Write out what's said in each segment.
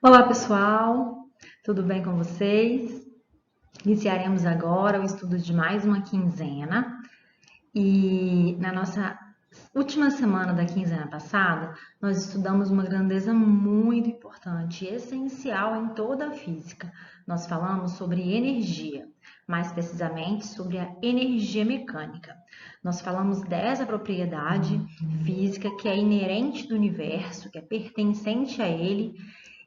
Olá, pessoal! Tudo bem com vocês? Iniciaremos agora o estudo de mais uma quinzena e na nossa última semana da quinzena passada, nós estudamos uma grandeza muito importante e essencial em toda a física. Nós falamos sobre energia, mais precisamente sobre a energia mecânica. Nós falamos dessa propriedade física que é inerente do universo, que é pertencente a ele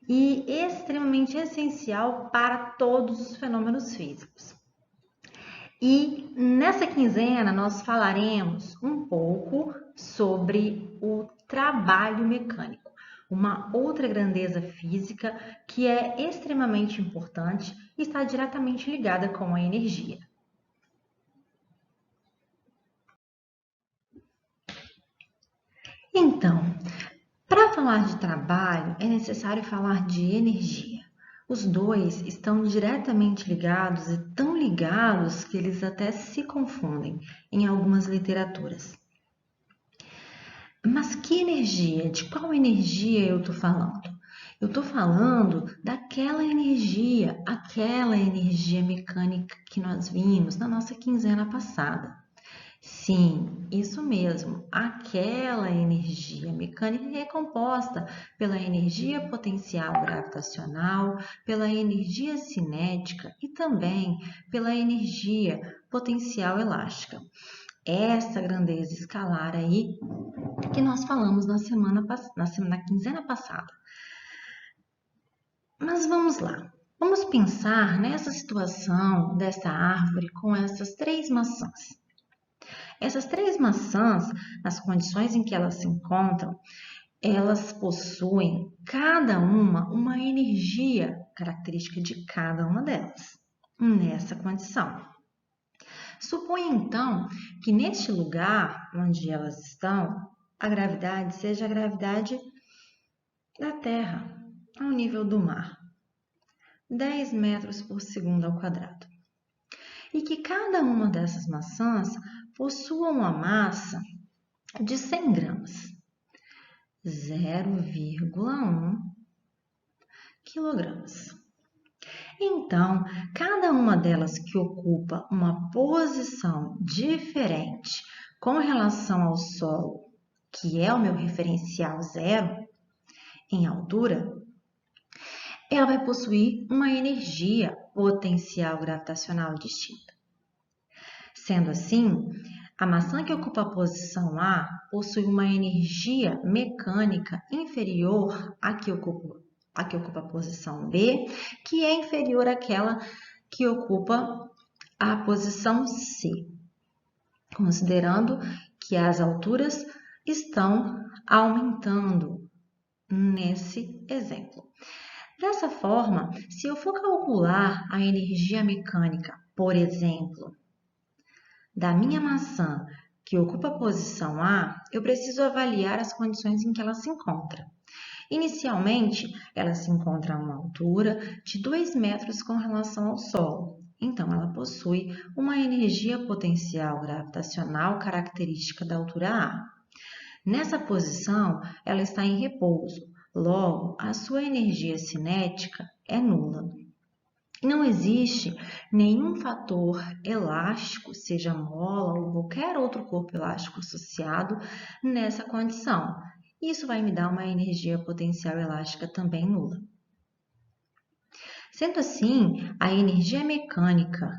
e extremamente essencial para todos os fenômenos físicos. E nessa quinzena nós falaremos um pouco sobre o trabalho mecânico, uma outra grandeza física que é extremamente importante e está diretamente ligada com a energia. Então, para falar de trabalho, é necessário falar de energia. Os dois estão diretamente ligados e tão ligados que eles até se confundem em algumas literaturas. Mas que energia? De qual energia eu estou falando? Eu estou falando daquela energia, aquela energia mecânica que nós vimos na nossa quinzena passada. Sim, isso mesmo. Aquela energia mecânica que é composta pela energia potencial gravitacional, pela energia cinética e também pela energia potencial elástica. Essa grandeza escalar aí que nós falamos na quinzena passada. Mas vamos lá. Vamos pensar nessa situação dessa árvore com essas três maçãs. Essas três maçãs, nas condições em que elas se encontram, elas possuem cada uma energia característica de cada uma delas, nessa condição. Suponha então que neste lugar onde elas estão, a gravidade seja a gravidade da Terra, ao nível do mar, 10 metros por segundo ao quadrado. E que cada uma dessas maçãs possua uma massa de 100 gramas, 0,1 quilogramas. Então, cada uma delas que ocupa uma posição diferente com relação ao solo, que é o meu referencial zero em altura, ela vai possuir uma energia potencial gravitacional distinta. Sendo assim, a maçã que ocupa a posição A possui uma energia mecânica inferior à que ocupa a posição B, que é inferior àquela que ocupa a posição C, considerando que as alturas estão aumentando nesse exemplo. Dessa forma, se eu for calcular a energia mecânica, por exemplo, da minha maçã que ocupa a posição A, eu preciso avaliar as condições em que ela se encontra. Inicialmente, ela se encontra a uma altura de 2 metros com relação ao solo. Então, ela possui uma energia potencial gravitacional característica da altura A. Nessa posição, ela está em repouso. Logo, a sua energia cinética é nula. Não existe nenhum fator elástico, seja mola ou qualquer outro corpo elástico associado nessa condição. Isso vai me dar uma energia potencial elástica também nula. Sendo assim, a energia mecânica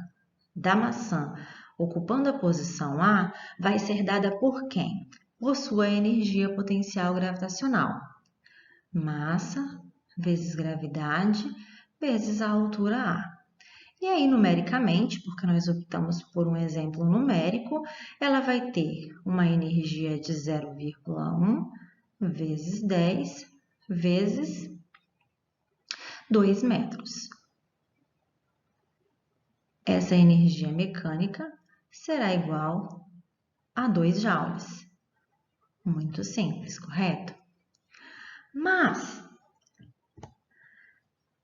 da maçã ocupando a posição A vai ser dada por quem? Por sua energia potencial gravitacional. Massa vezes gravidade vezes a altura A. E aí, numericamente, porque nós optamos por um exemplo numérico, ela vai ter uma energia de 0,1 vezes 10 vezes 2 metros. Essa energia mecânica será igual a 2 joules. Muito simples, correto? Mas,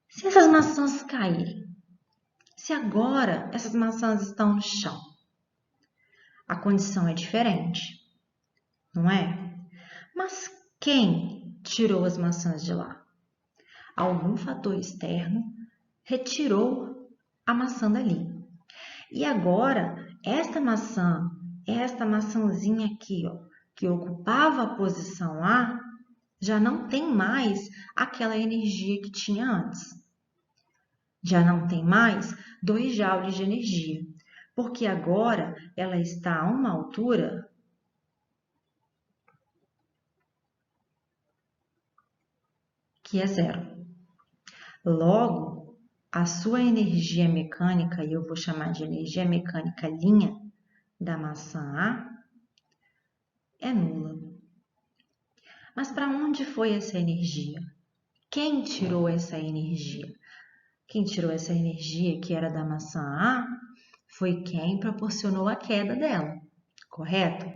se essas maçãs caírem, se agora essas maçãs estão no chão, a condição é diferente, não é? Mas quem tirou as maçãs de lá? algum fator externo retirou a maçã dali. E agora, esta maçãzinha aqui, ó, que ocupava a posição A, já não tem mais aquela energia que tinha antes. Já não tem mais 2 joules de energia, porque agora ela está a uma altura que é zero. Logo, a sua energia mecânica, e eu vou chamar de energia mecânica linha da maçã A, é nula. Mas para onde foi essa energia? Quem tirou essa energia? Quem tirou essa energia que era da maçã A foi quem proporcionou a queda dela, correto?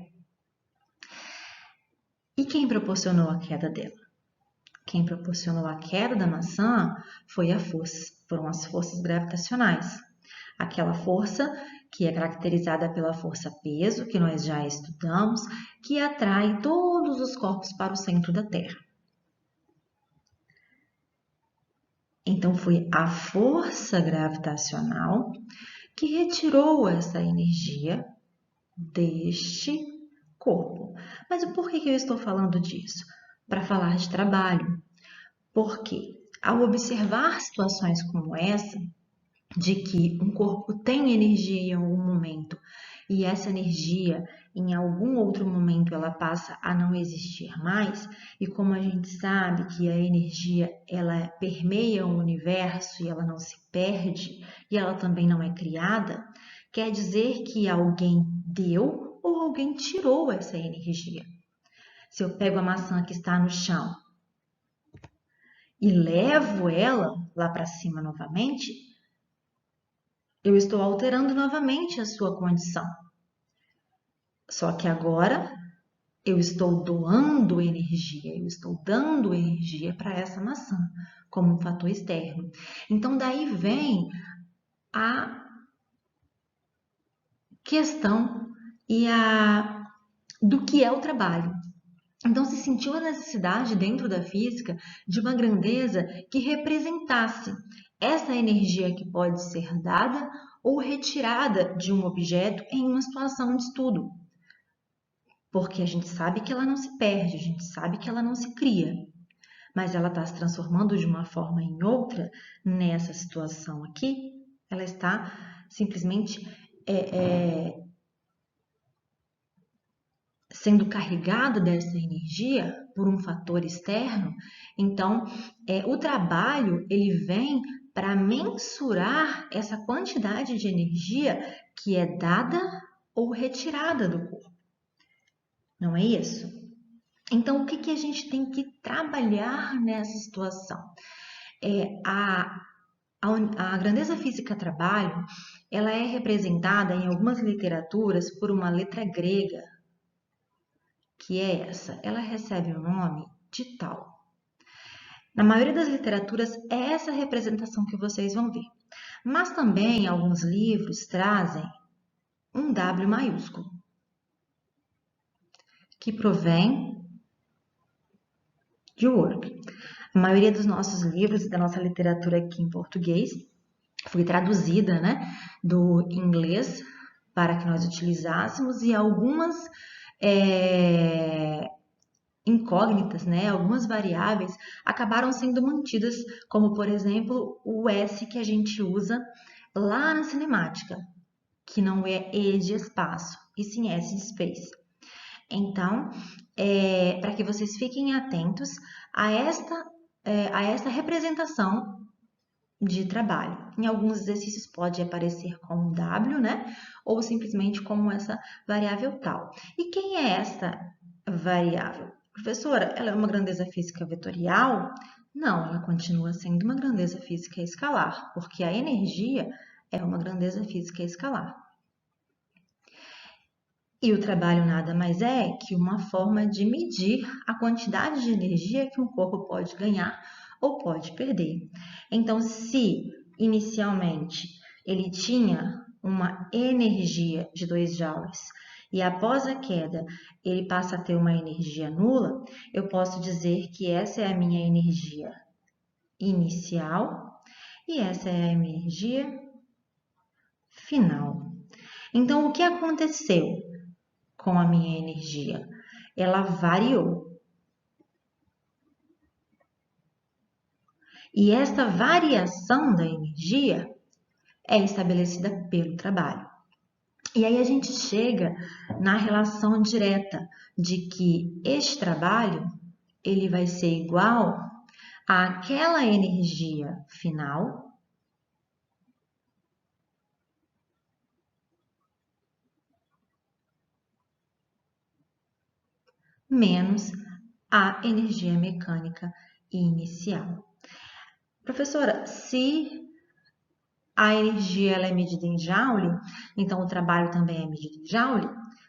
E quem proporcionou a queda dela? Quem proporcionou a queda da maçã foram as forças gravitacionais. Aquela força que é caracterizada pela força peso, que nós já estudamos, que atrai todos os corpos para o centro da Terra. Então, foi a força gravitacional que retirou essa energia deste corpo. Mas por que eu estou falando disso? Para falar de trabalho. Porque ao observar situações como essa, de que um corpo tem energia em algum momento e essa energia em algum outro momento ela passa a não existir mais, e como a gente sabe que a energia ela permeia o universo e ela não se perde e ela também não é criada, quer dizer que alguém deu ou alguém tirou essa energia. Se eu pego a maçã que está no chão e levo ela lá para cima novamente, eu estou alterando novamente a sua condição. Só que agora eu estou doando energia, eu estou dando energia para essa maçã, como um fator externo. Então, daí vem a questão do que é o trabalho. Então, se sentiu a necessidade dentro da física de uma grandeza que representasse essa energia que pode ser dada ou retirada de um objeto em uma situação de estudo. Porque a gente sabe que ela não se perde, a gente sabe que ela não se cria, mas ela está se transformando de uma forma em outra nessa situação aqui, ela está simplesmente sendo carregada dessa energia por um fator externo. Então, o trabalho ele vem para mensurar essa quantidade de energia que é dada ou retirada do corpo. Não é isso? Então, o que a gente tem que trabalhar nessa situação? A grandeza física trabalho, ela é representada em algumas literaturas por uma letra grega, que é essa. Ela recebe o nome de tal. Na maioria das literaturas, é essa representação que vocês vão ver. Mas também alguns livros trazem um W maiúsculo, que provém de work. A maioria dos nossos livros e da nossa literatura aqui em português foi traduzida, né, do inglês para que nós utilizássemos, e algumas incógnitas, né, algumas variáveis acabaram sendo mantidas, como por exemplo o S que a gente usa lá na cinemática, que não é E de espaço, e sim S de space. Então, para que vocês fiquem atentos a esta representação de trabalho. Em alguns exercícios pode aparecer como W, né? Ou simplesmente como essa variável tal. E quem é esta variável? Professora, ela é uma grandeza física vetorial? Não, ela continua sendo uma grandeza física escalar, porque a energia é uma grandeza física escalar. E o trabalho nada mais é que uma forma de medir a quantidade de energia que um corpo pode ganhar ou pode perder. Então, se inicialmente ele tinha uma energia de 2 joules e após a queda ele passa a ter uma energia nula, eu posso dizer que essa é a minha energia inicial e essa é a energia final. Então, o que aconteceu com a minha energia? Ela variou. E esta variação da energia é estabelecida pelo trabalho. E aí a gente chega na relação direta de que este trabalho ele vai ser igual àquela energia final menos a energia mecânica inicial. Professora, se a energia ela é medida em joule, então o trabalho também é medido em joule?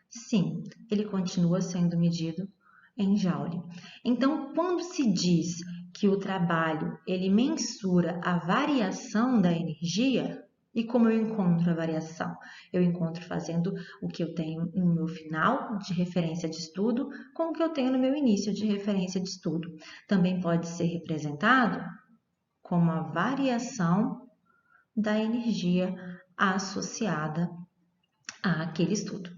Sim, ele continua sendo medido em joule. Então, quando se diz que o trabalho ele mensura a variação da energia, e como eu encontro a variação? Eu encontro fazendo o que eu tenho no meu final de referência de estudo com o que eu tenho no meu início de referência de estudo. Também pode ser representado como a variação da energia associada àquele estudo.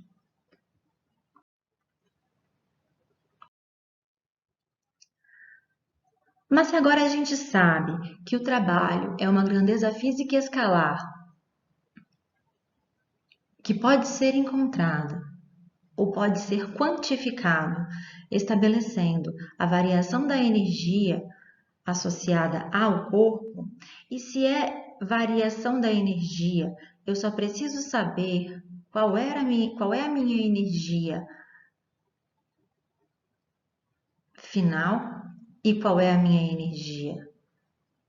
Mas se agora a gente sabe que o trabalho é uma grandeza física escalar que pode ser encontrada ou pode ser quantificado, estabelecendo a variação da energia associada ao corpo, e se é variação da energia, eu só preciso saber qual é a minha energia final e qual é a minha energia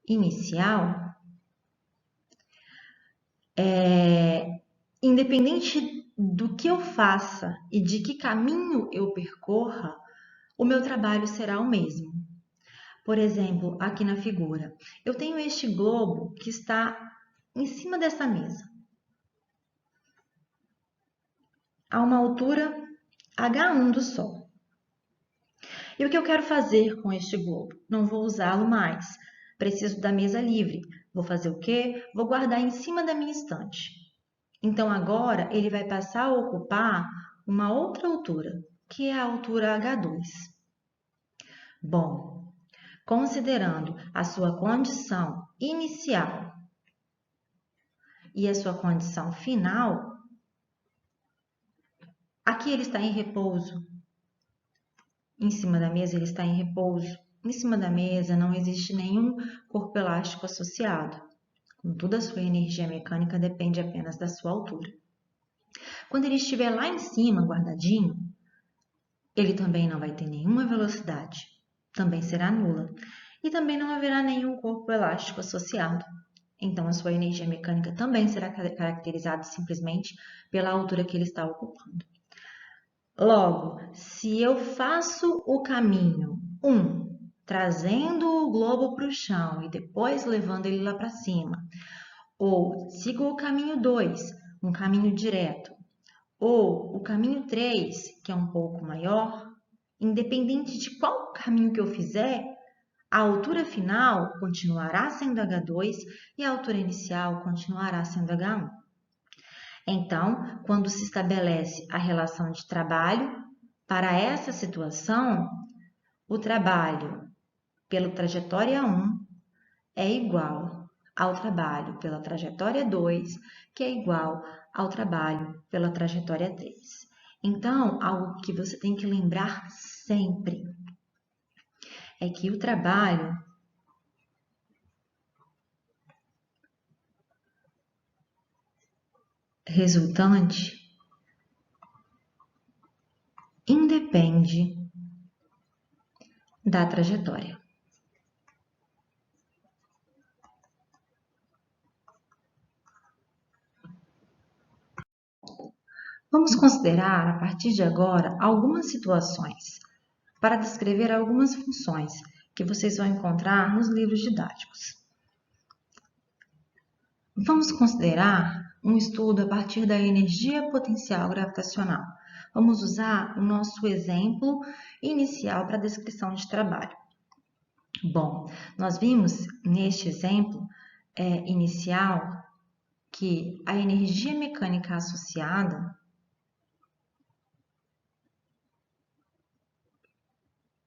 inicial, independente do que eu faça e de que caminho eu percorra, o meu trabalho será o mesmo. Por exemplo, aqui na figura, eu tenho este globo que está em cima dessa mesa, a uma altura H1 do Sol. E o que eu quero fazer com este globo? Não vou usá-lo mais. Preciso da mesa livre. Vou fazer o quê? Vou guardar em cima da minha estante. Então, agora, ele vai passar a ocupar uma outra altura, que é a altura H2. Bom, considerando a sua condição inicial e a sua condição final, aqui ele está em repouso. Em cima da mesa ele está em repouso. Em cima da mesa não existe nenhum corpo elástico associado. Contudo, a sua energia mecânica depende apenas da sua altura. Quando ele estiver lá em cima, guardadinho, ele também não vai ter nenhuma velocidade. Também será nula. E também não haverá nenhum corpo elástico associado. Então, a sua energia mecânica também será caracterizada simplesmente pela altura que ele está ocupando. Logo, se eu faço o caminho 1, trazendo o globo para o chão e depois levando ele lá para cima, ou sigo o caminho 2, um caminho direto, ou o caminho 3, que é um pouco maior, independente de qual caminho que eu fizer, a altura final continuará sendo H2 e a altura inicial continuará sendo H1. Então, quando se estabelece a relação de trabalho, para essa situação, o trabalho pela trajetória 1 é igual ao trabalho pela trajetória 2, que é igual ao trabalho pela trajetória 3. Então, algo que você tem que lembrar sempre é que o trabalho resultante independe da trajetória. Vamos considerar, a partir de agora, algumas situações para descrever algumas funções que vocês vão encontrar nos livros didáticos. Vamos considerar um estudo a partir da energia potencial gravitacional. Vamos usar o nosso exemplo inicial para a descrição de trabalho. Bom, nós vimos neste exemplo inicial que a energia mecânica associada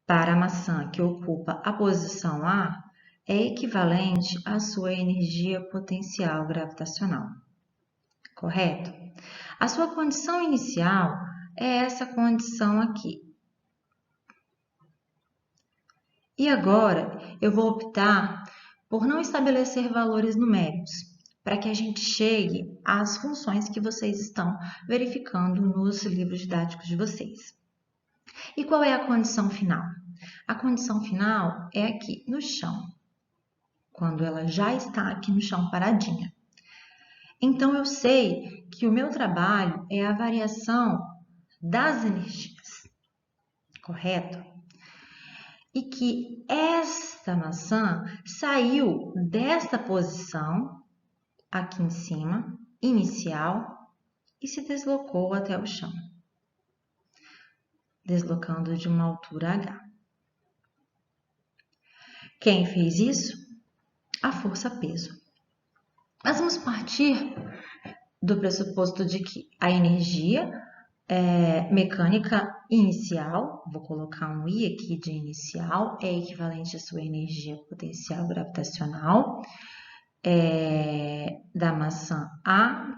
para a maçã que ocupa a posição A é equivalente à sua energia potencial gravitacional, correto? A sua condição inicial é essa condição aqui. E agora eu vou optar por não estabelecer valores numéricos, para que a gente chegue às funções que vocês estão verificando nos livros didáticos de vocês. E qual é a condição final? A condição final é aqui no chão, quando ela já está aqui no chão paradinha. Então, eu sei que o meu trabalho é a variação das energias, correto? E que esta maçã saiu desta posição, aqui em cima, inicial, e se deslocou até o chão, deslocando de uma altura h. Quem fez isso? A força-peso. Mas vamos partir do pressuposto de que a energia mecânica inicial, vou colocar um I aqui de inicial, é equivalente à sua energia potencial gravitacional da maçã A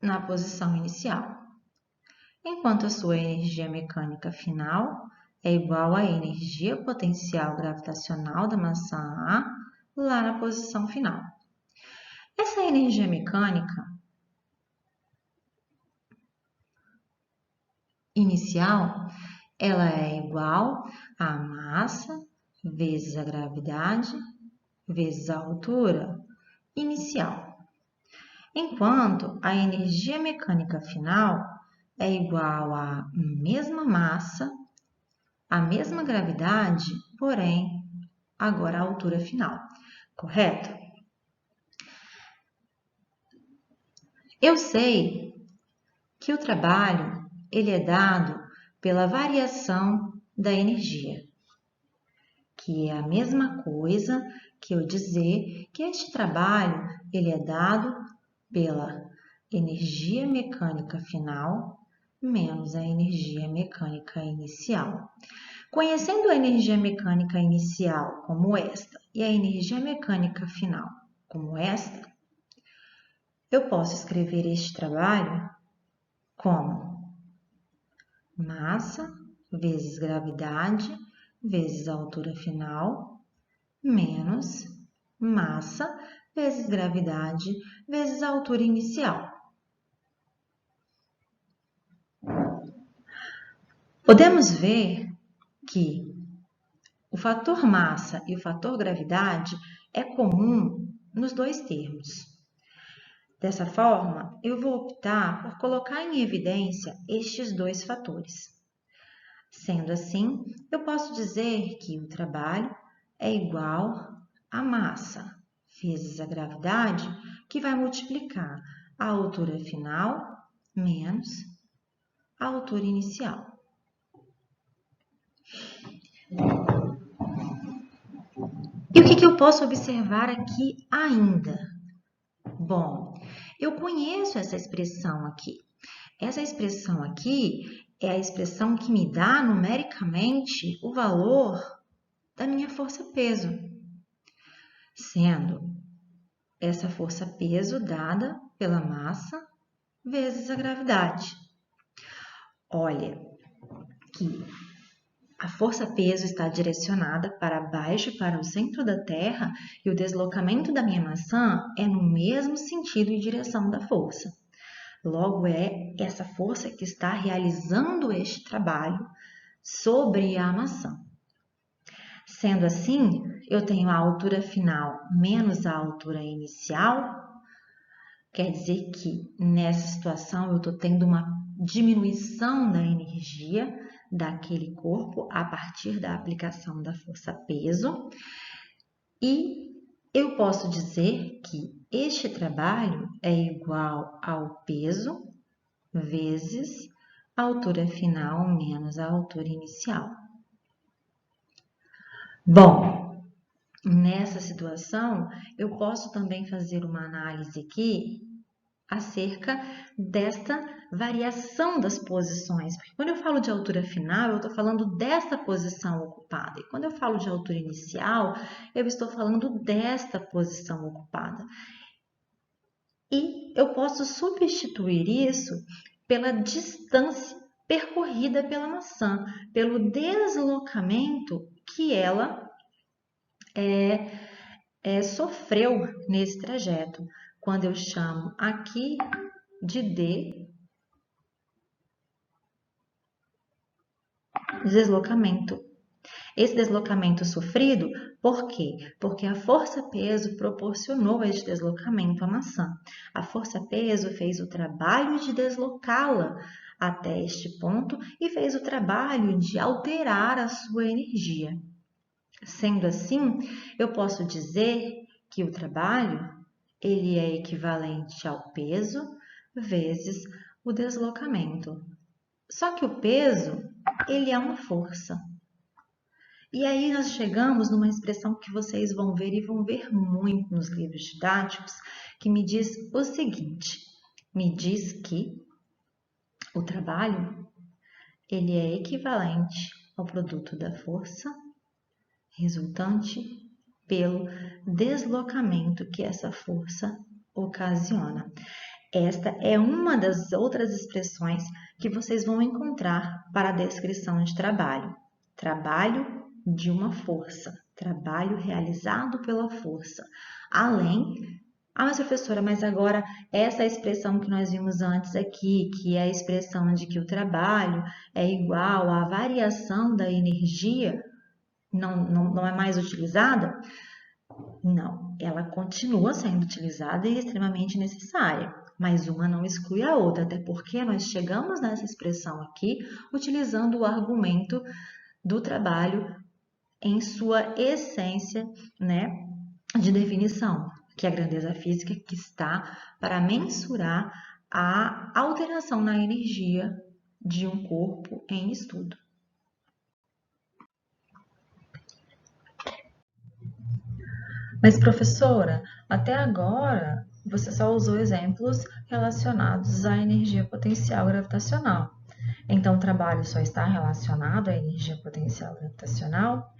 na posição inicial, enquanto a sua energia mecânica final é igual à energia potencial gravitacional da maçã A lá na posição final. Essa energia mecânica inicial, ela é igual à massa vezes a gravidade vezes a altura inicial. Enquanto a energia mecânica final é igual à mesma massa, a mesma gravidade, porém, agora a altura final, correto? Eu sei que o trabalho ele é dado pela variação da energia, que é a mesma coisa que eu dizer que este trabalho ele é dado pela energia mecânica final menos a energia mecânica inicial. Conhecendo a energia mecânica inicial como esta e a energia mecânica final como esta, eu posso escrever este trabalho como massa vezes gravidade vezes a altura final menos massa vezes gravidade vezes a altura inicial. Podemos ver que o fator massa e o fator gravidade é comum nos dois termos. Dessa forma, eu vou optar por colocar em evidência estes dois fatores. Sendo assim, eu posso dizer que o trabalho é igual a massa vezes a gravidade, que vai multiplicar a altura final menos a altura inicial. E o que eu posso observar aqui ainda? Bom, eu conheço essa expressão aqui. Essa expressão aqui é a expressão que me dá numericamente o valor da minha força-peso, sendo essa força-peso dada pela massa vezes a gravidade. Olha que a força-peso está direcionada para baixo, para o centro da Terra, e o deslocamento da minha maçã é no mesmo sentido e direção da força. Logo, é essa força que está realizando este trabalho sobre a maçã. Sendo assim, eu tenho a altura final menos a altura inicial, quer dizer que nessa situação eu estou tendo uma diminuição da energia daquele corpo a partir da aplicação da força-peso, e eu posso dizer que este trabalho é igual ao peso vezes a altura final menos a altura inicial. Bom, Nessa situação, eu posso também fazer uma análise aqui acerca desta variação das posições. Porque quando eu falo de altura final, eu estou falando desta posição ocupada. E quando eu falo de altura inicial, eu estou falando desta posição ocupada. E eu posso substituir isso pela distância percorrida pela maçã, pelo deslocamento que ela sofreu nesse trajeto. Quando eu chamo aqui de D, deslocamento. Esse deslocamento sofrido, por quê? Porque a força-peso proporcionou este deslocamento à maçã. A força-peso fez o trabalho de deslocá-la até este ponto e fez o trabalho de alterar a sua energia. Sendo assim, eu posso dizer que o trabalho ele é equivalente ao peso vezes o deslocamento. Só que o peso, ele é uma força. E aí nós chegamos numa expressão que vocês vão ver e vão ver muito nos livros didáticos, que me diz o seguinte: me diz que o trabalho ele é equivalente ao produto da força resultante pelo deslocamento que essa força ocasiona. Esta é uma das outras expressões que vocês vão encontrar para a descrição de trabalho. Trabalho de uma força, trabalho realizado pela força. Além, mas professora, mas agora essa expressão que nós vimos antes aqui, que é a expressão de que o trabalho é igual à variação da energia, não é mais utilizada? Não, ela continua sendo utilizada e extremamente necessária, mas uma não exclui a outra, até porque nós chegamos nessa expressão aqui utilizando o argumento do trabalho em sua essência, né, de definição, que é a grandeza física que está para mensurar a alteração na energia de um corpo em estudo. Mas, professora, até agora você só usou exemplos relacionados à energia potencial gravitacional. Então, o trabalho só está relacionado à energia potencial gravitacional?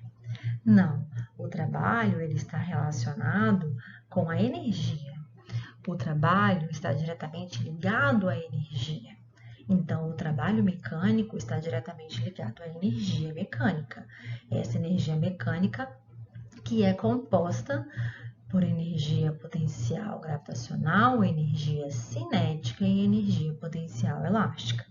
Não, o trabalho ele está relacionado com a energia. O trabalho está diretamente ligado à energia. Então, o trabalho mecânico está diretamente ligado à energia mecânica. Essa energia mecânica que é composta por energia potencial gravitacional, energia cinética e energia potencial elástica.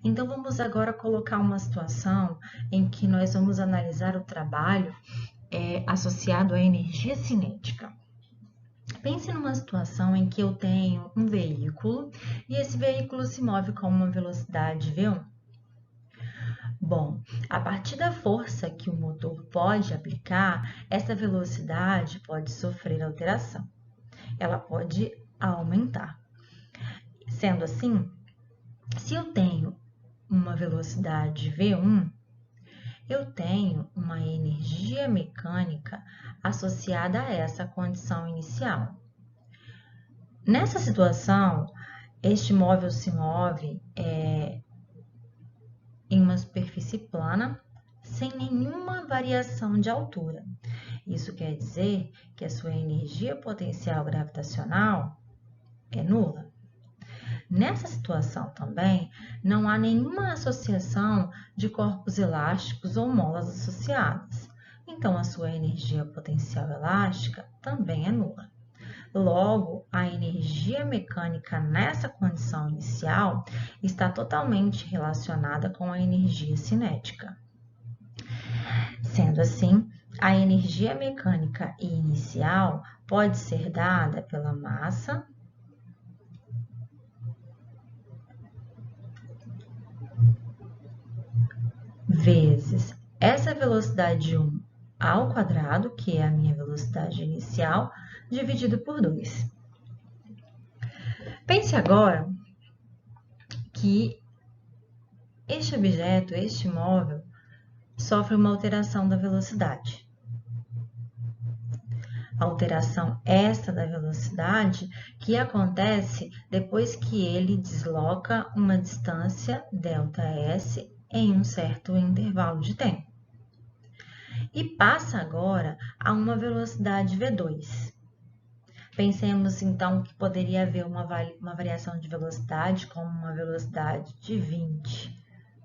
Então, vamos agora colocar uma situação em que nós vamos analisar o trabalho associado à energia cinética. Pense numa situação em que eu tenho um veículo e esse veículo se move com uma velocidade V1. Bom, a partir da força que o motor pode aplicar, essa velocidade pode sofrer alteração. Ela pode aumentar. Sendo assim, se eu tenho uma velocidade V1, eu tenho uma energia mecânica associada a essa condição inicial. Nessa situação, este móvel se move em uma superfície plana, sem nenhuma variação de altura. Isso quer dizer que a sua energia potencial gravitacional é nula. Nessa situação também, não há nenhuma associação de corpos elásticos ou molas associadas. Então, a sua energia potencial elástica também é nula. Logo, a energia mecânica nessa condição inicial está totalmente relacionada com a energia cinética. Sendo assim, a energia mecânica inicial pode ser dada pela massa vezes essa velocidade 1 ao quadrado, que é a minha velocidade inicial, dividido por 2. Pense agora que este objeto, este móvel, sofre uma alteração da velocidade. alteração esta da velocidade que acontece depois que ele desloca uma distância ΔS em um certo intervalo de tempo. E passa agora a uma velocidade V2. Pensemos, então, que poderia haver uma variação de velocidade, como uma velocidade de 20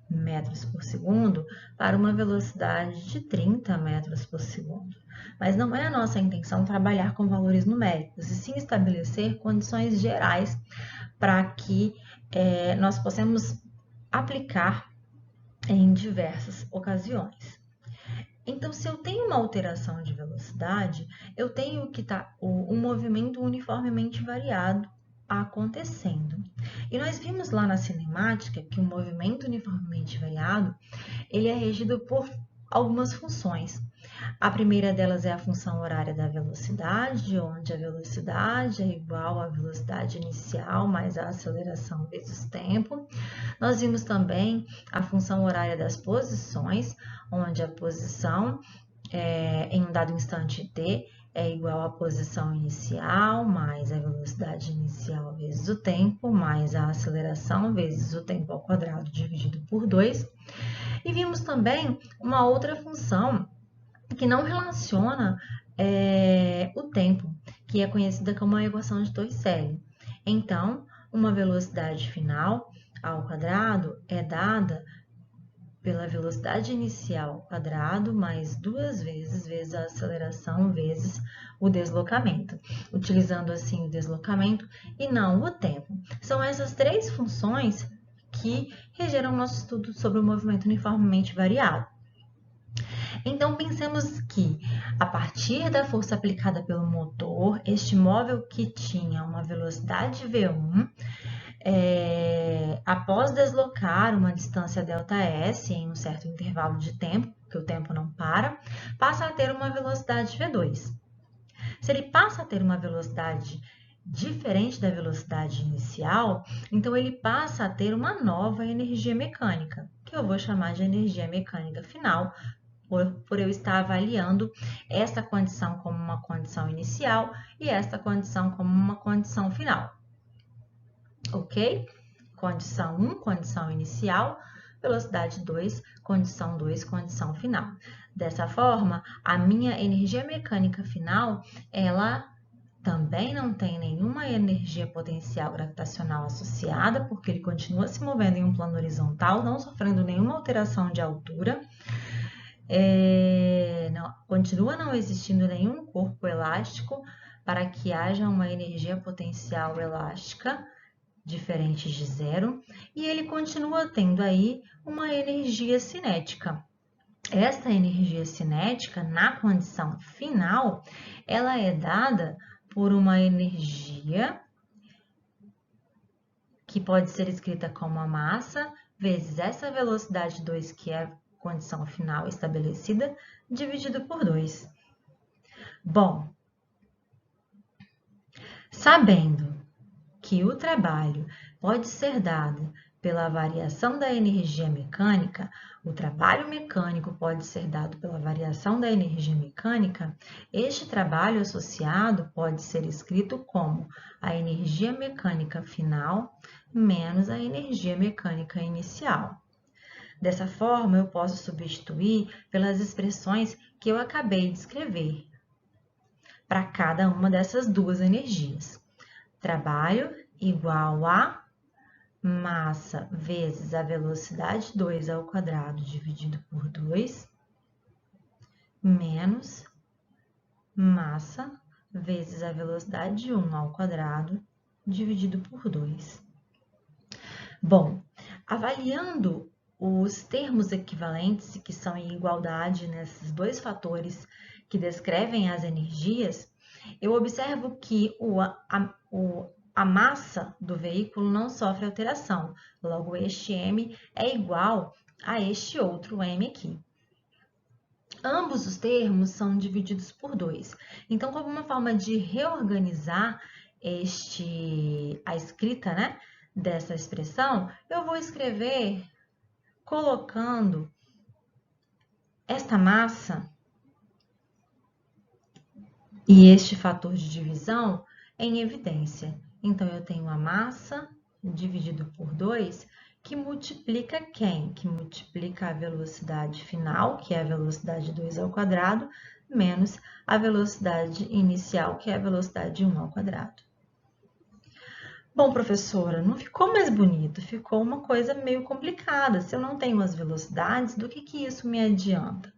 metros por segundo para uma velocidade de 30 metros por segundo. Mas não é a nossa intenção trabalhar com valores numéricos, e sim estabelecer condições gerais para que nós possamos aplicar em diversas ocasiões. Então, se eu tenho uma alteração de velocidade, eu tenho que estar um movimento uniformemente variado acontecendo. E nós vimos lá na cinemática que o movimento uniformemente variado, ele é regido por algumas funções. A primeira delas é a função horária da velocidade, onde a velocidade é igual à velocidade inicial mais a aceleração vezes o tempo. Nós vimos também a função horária das posições, onde a posição em um dado instante t é igual à posição inicial mais a velocidade inicial vezes o tempo, mais a aceleração vezes o tempo ao quadrado dividido por 2. E vimos também uma outra função que não relaciona o tempo, que é conhecida como a equação de Torricelli. Então, uma velocidade final ao quadrado é dada pela velocidade inicial ao quadrado mais 2 vezes a aceleração vezes o deslocamento, utilizando assim o deslocamento e não o tempo. São essas três funções que regeram o nosso estudo sobre o movimento uniformemente variado. Então, pensemos que, a partir da força aplicada pelo motor, este móvel que tinha uma velocidade V1, após deslocar uma distância ΔS em um certo intervalo de tempo, que o tempo não para, passa a ter uma velocidade V2. Se ele passa a ter uma velocidade diferente da velocidade inicial, então ele passa a ter uma nova energia mecânica, que eu vou chamar de energia mecânica final, por eu estar avaliando esta condição como uma condição inicial e esta condição como uma condição final. Ok? Condição 1, condição inicial, velocidade 2, condição 2, condição final. Dessa forma, a minha energia mecânica final, ela também não tem nenhuma energia potencial gravitacional associada, porque ele continua se movendo em um plano horizontal, não sofrendo nenhuma alteração de altura. Continua não existindo nenhum corpo elástico para que haja uma energia potencial elástica diferente de zero, e ele continua tendo aí uma energia cinética. Esta energia cinética, na condição final, ela é dada por uma energia que pode ser escrita como a massa vezes essa velocidade 2, que é a condição final estabelecida, dividido por 2. Bom, sabendo que o trabalho pode ser dado pela variação da energia mecânica, o trabalho mecânico pode ser dado pela variação da energia mecânica, este trabalho associado pode ser escrito como a energia mecânica final menos a energia mecânica inicial. Dessa forma, eu posso substituir pelas expressões que eu acabei de escrever para cada uma dessas duas energias. Trabalho igual a massa vezes a velocidade 2 ao quadrado dividido por 2, menos massa vezes a velocidade 1 ao quadrado dividido por 2. Bom, avaliando os termos equivalentes, que são em igualdade nesses dois fatores que descrevem as energias, eu observo que a massa do veículo não sofre alteração, logo este m é igual a este outro m aqui. Ambos os termos são divididos por 2. Então, como uma forma de reorganizar a escrita, dessa expressão, eu vou escrever colocando esta massa e este fator de divisão em evidência. Então, eu tenho a massa dividido por 2, que multiplica quem? Que multiplica a velocidade final, que é a velocidade 2 ao quadrado, menos a velocidade inicial, que é a velocidade 1 ao quadrado. Bom, professora, não ficou mais bonito, ficou uma coisa meio complicada. Se eu não tenho as velocidades, do que isso me adianta?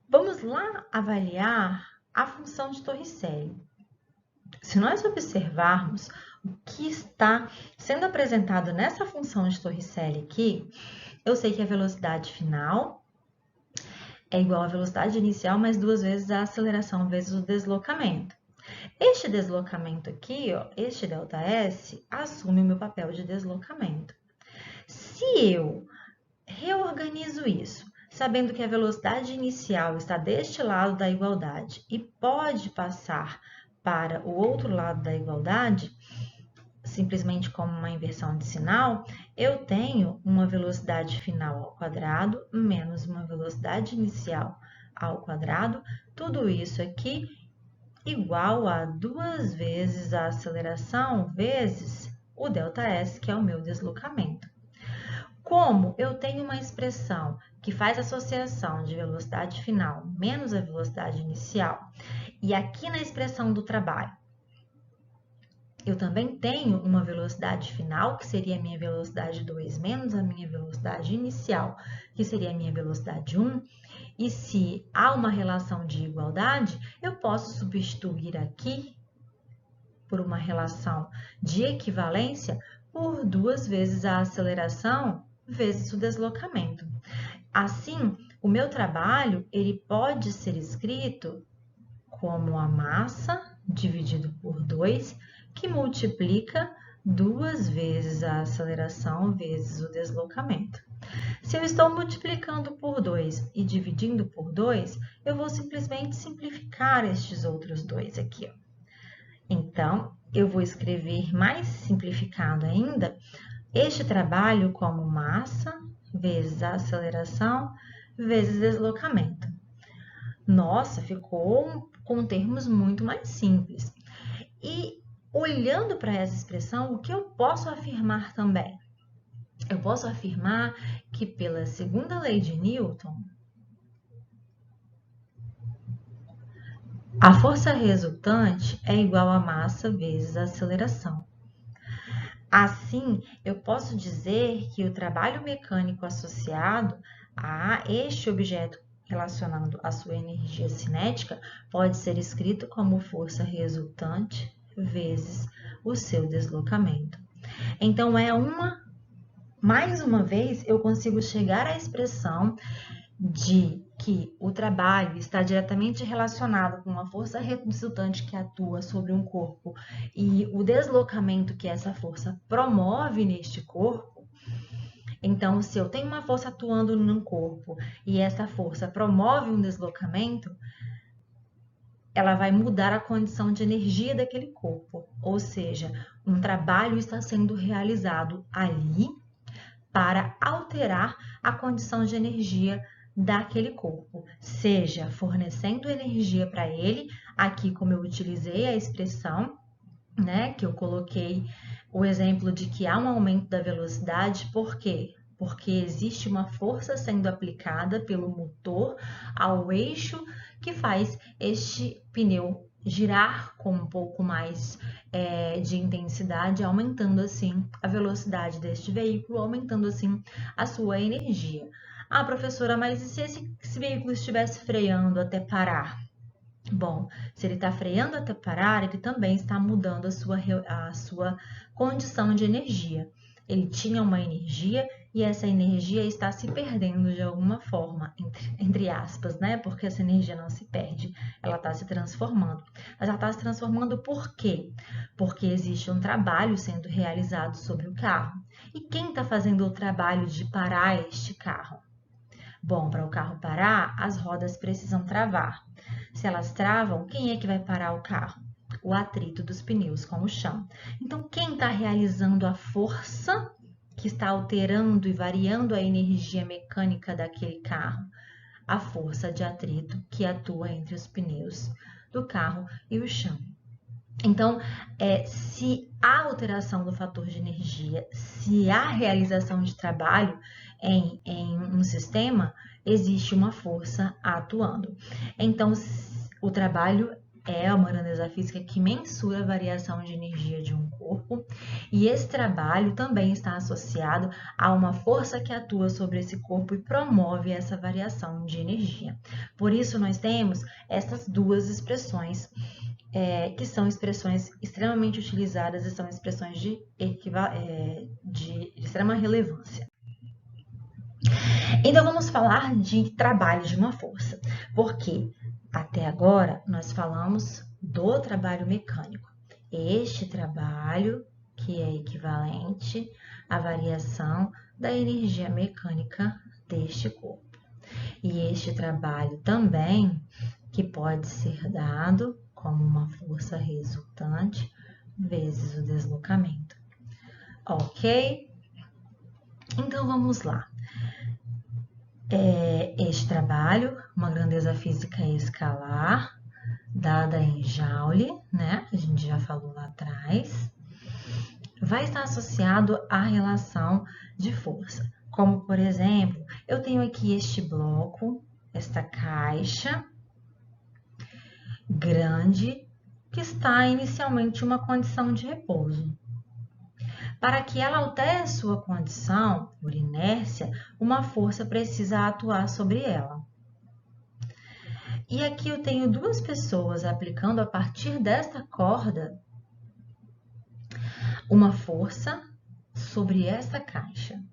Vamos lá avaliar a função de Torricelli. Se nós observarmos o que está sendo apresentado nessa função de Torricelli aqui, eu sei que a velocidade final é igual à velocidade inicial mais 2 vezes a aceleração vezes o deslocamento. Este deslocamento aqui, ó, este ΔS, assume o meu papel de deslocamento. Se eu reorganizo isso, sabendo que a velocidade inicial está deste lado da igualdade e pode passar para o outro lado da igualdade, simplesmente como uma inversão de sinal, eu tenho uma velocidade final ao quadrado menos uma velocidade inicial ao quadrado, tudo isso aqui igual a 2 vezes a aceleração vezes o ΔS, que é o meu deslocamento. Como eu tenho uma expressão que faz associação de velocidade final menos a velocidade inicial, e aqui na expressão do trabalho, eu também tenho uma velocidade final, que seria a minha velocidade 2 menos a minha velocidade inicial, que seria a minha velocidade 1, e se há uma relação de igualdade, eu posso substituir aqui por uma relação de equivalência por 2 vezes a aceleração vezes o deslocamento. Assim, o meu trabalho ele pode ser escrito como a massa dividido por 2, que multiplica 2 vezes a aceleração vezes o deslocamento. Se eu estou multiplicando por 2 e dividindo por 2, eu vou simplesmente simplificar estes outros dois aqui, ó. Então, eu vou escrever mais simplificado ainda este trabalho como massa vezes a aceleração vezes deslocamento. Nossa, ficou com termos muito mais simples. E olhando para essa expressão, o que eu posso afirmar também? Eu posso afirmar que pela segunda lei de Newton, a força resultante é igual a massa vezes a aceleração. Assim, eu posso dizer que o trabalho mecânico associado a este objeto relacionando a sua energia cinética pode ser escrito como força resultante vezes o seu deslocamento. Então, mais uma vez, eu consigo chegar à expressão de que o trabalho está diretamente relacionado com uma força resultante que atua sobre um corpo e o deslocamento que essa força promove neste corpo. Então, se eu tenho uma força atuando num corpo e essa força promove um deslocamento, ela vai mudar a condição de energia daquele corpo, ou seja, um trabalho está sendo realizado ali para alterar a condição de energia daquele corpo, seja fornecendo energia para ele, aqui como eu utilizei a expressão, né, que eu coloquei o exemplo de que há um aumento da velocidade, por quê? Porque existe uma força sendo aplicada pelo motor ao eixo que faz este pneu girar com um pouco mais de intensidade, aumentando assim a velocidade deste veículo, aumentando assim a sua energia. Ah, professora, mas e se esse veículo estivesse freando até parar? Bom, se ele está freando até parar, ele também está mudando a sua condição de energia. Ele tinha uma energia e essa energia está se perdendo de alguma forma, entre aspas, né? Porque essa energia não se perde, ela está se transformando. Mas ela está se transformando por quê? Porque existe um trabalho sendo realizado sobre o carro. E quem está fazendo o trabalho de parar este carro? Bom, para o carro parar, as rodas precisam travar. Se elas travam, quem é que vai parar o carro? O atrito dos pneus com o chão. Então, quem está realizando a força que está alterando e variando a energia mecânica daquele carro? A força de atrito que atua entre os pneus do carro e o chão. Então, se há alteração do fator de energia, se há realização de trabalho em um sistema, existe uma força atuando. Então, o trabalho é uma grandeza física que mensura a variação de energia de um corpo, e esse trabalho também está associado a uma força que atua sobre esse corpo e promove essa variação de energia. Por isso, nós temos essas duas expressões, que são expressões extremamente utilizadas e são expressões de extrema relevância. Então, vamos falar de trabalho de uma força, porque até agora nós falamos do trabalho mecânico. Este trabalho que é equivalente à variação da energia mecânica deste corpo. E este trabalho também que pode ser dado como uma força resultante vezes o deslocamento. Ok? Então, vamos lá. Este trabalho, uma grandeza física escalar, dada em Joule, né? A gente já falou lá atrás, vai estar associado à relação de força. Como, por exemplo, eu tenho aqui este bloco, esta caixa grande, que está inicialmente em uma condição de repouso. Para que ela altere sua condição, por inércia, uma força precisa atuar sobre ela. E aqui eu tenho duas pessoas aplicando a partir desta corda uma força sobre essa caixa.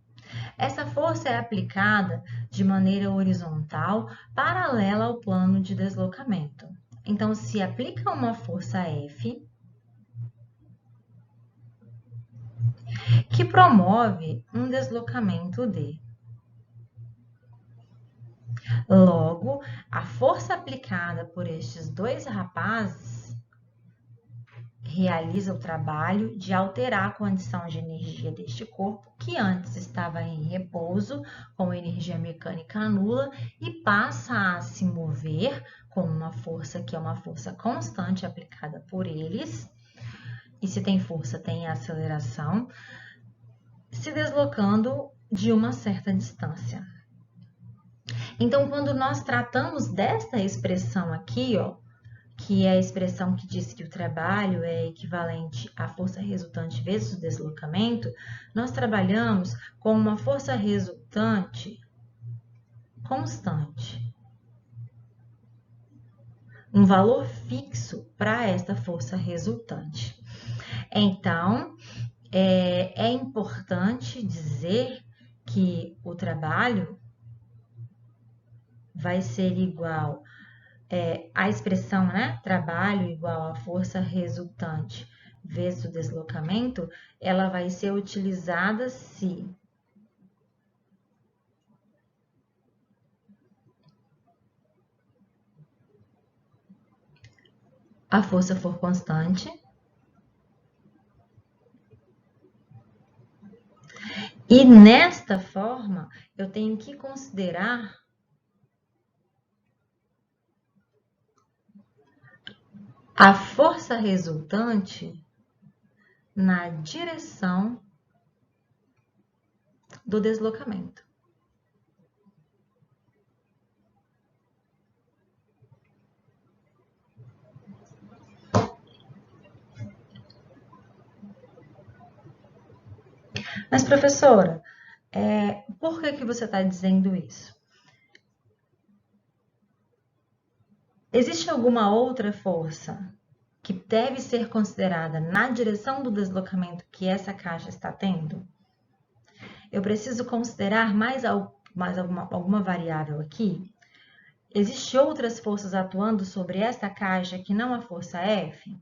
Essa força é aplicada de maneira horizontal, paralela ao plano de deslocamento. Então, se aplica uma força F, que promove um deslocamento D. Logo, a força aplicada por estes dois rapazes realiza o trabalho de alterar a condição de energia deste corpo, que antes estava em repouso, com energia mecânica nula, e passa a se mover com uma força que é uma força constante aplicada por eles. E se tem força, tem aceleração, se deslocando de uma certa distância. Então, quando nós tratamos desta expressão aqui, ó, que é a expressão que diz que o trabalho é equivalente à força resultante vezes o deslocamento, nós trabalhamos com uma força resultante constante. Um valor fixo para esta força resultante. Então, é importante dizer que o trabalho vai ser igual a expressão, né? Trabalho igual a força resultante vezes o deslocamento, ela vai ser utilizada se a força for constante e nesta forma eu tenho que considerar a força resultante na direção do deslocamento. Mas, professora, por que você está dizendo isso? Existe alguma outra força que deve ser considerada na direção do deslocamento que essa caixa está tendo? Eu preciso considerar mais alguma variável aqui? Existem outras forças atuando sobre essa caixa que não a força F?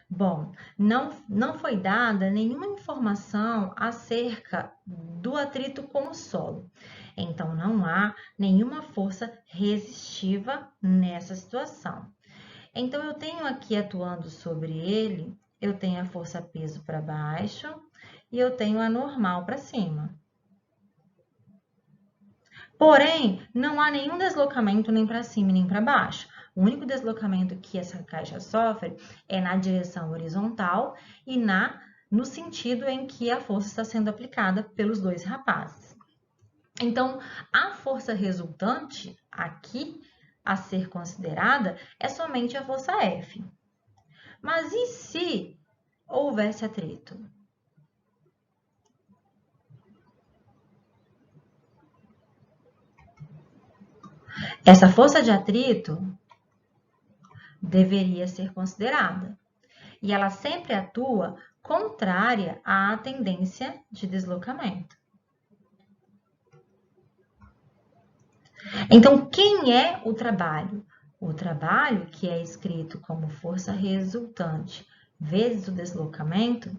Bom, não foi dada nenhuma informação acerca do atrito com o solo. Então, não há nenhuma força resistiva nessa situação. Então, eu tenho aqui atuando sobre ele, eu tenho a força peso para baixo e eu tenho a normal para cima. Porém, não há nenhum deslocamento nem para cima nem para baixo. O único deslocamento que essa caixa sofre é na direção horizontal e no sentido em que a força está sendo aplicada pelos dois rapazes. Então, a força resultante aqui a ser considerada é somente a força F. Mas e se houvesse atrito? Essa força de atrito deveria ser considerada. E ela sempre atua contrária à tendência de deslocamento. Então, quem é o trabalho? O trabalho, que é escrito como força resultante vezes o deslocamento,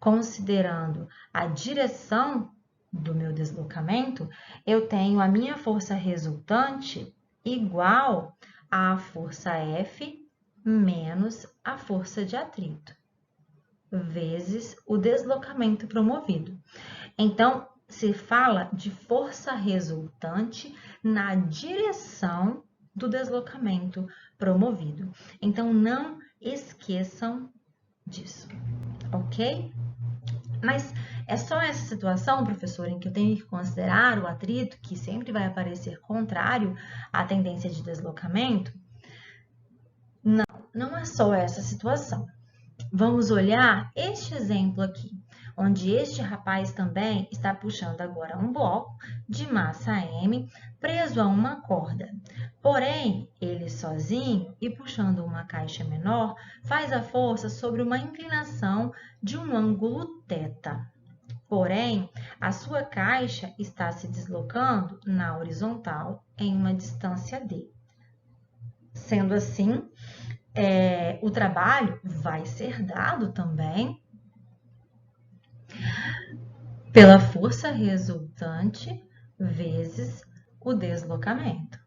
considerando a direção do meu deslocamento, eu tenho a minha força resultante igual à força F menos a força de atrito, vezes o deslocamento promovido. Então, se fala de força resultante na direção do deslocamento promovido. Então, não esqueçam disso, ok? Mas é só essa situação, professor, em que eu tenho que considerar o atrito, que sempre vai aparecer contrário à tendência de deslocamento? Não, não é só essa situação. Vamos olhar este exemplo aqui, onde este rapaz também está puxando agora um bloco de massa M preso a uma corda. Porém, ele sozinho e puxando uma caixa menor faz a força sobre uma inclinação de um ângulo θ. Porém, a sua caixa está se deslocando na horizontal em uma distância d. Sendo assim, o trabalho vai ser dado também pela força resultante vezes o deslocamento.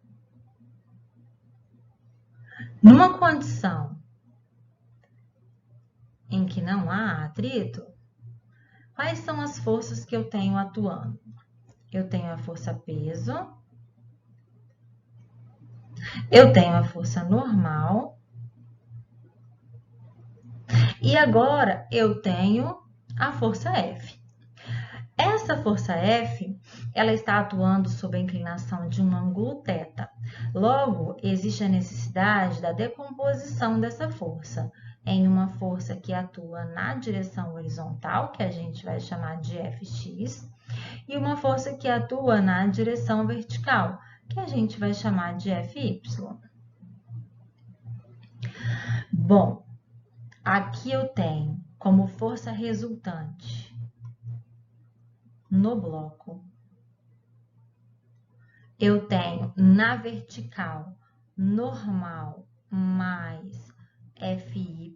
Numa condição em que não há atrito, quais são as forças que eu tenho atuando? Eu tenho a força peso, eu tenho a força normal e agora eu tenho a força F. Essa força F, ela está atuando sob a inclinação de um ângulo θ. Logo, existe a necessidade da decomposição dessa força em uma força que atua na direção horizontal, que a gente vai chamar de Fx, e uma força que atua na direção vertical, que a gente vai chamar de Fy. Bom, aqui eu tenho como força resultante no bloco, eu tenho na vertical normal mais Fy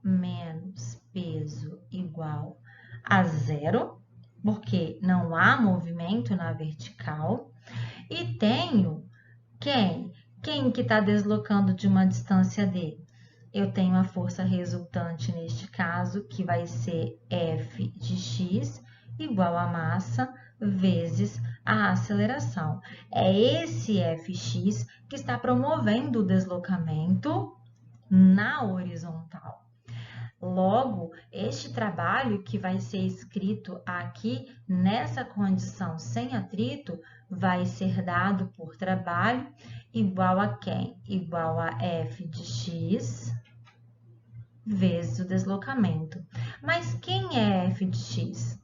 menos peso igual a zero, porque não há movimento na vertical. E tenho quem? Quem que está deslocando de uma distância d? Eu tenho a força resultante neste caso, que vai ser F de x igual a massa vezes a aceleração. É esse Fx que está promovendo o deslocamento na horizontal. Logo, este trabalho que vai ser escrito aqui nessa condição sem atrito vai ser dado por trabalho igual a quem? Igual a F de x vezes o deslocamento. Mas quem é F de x?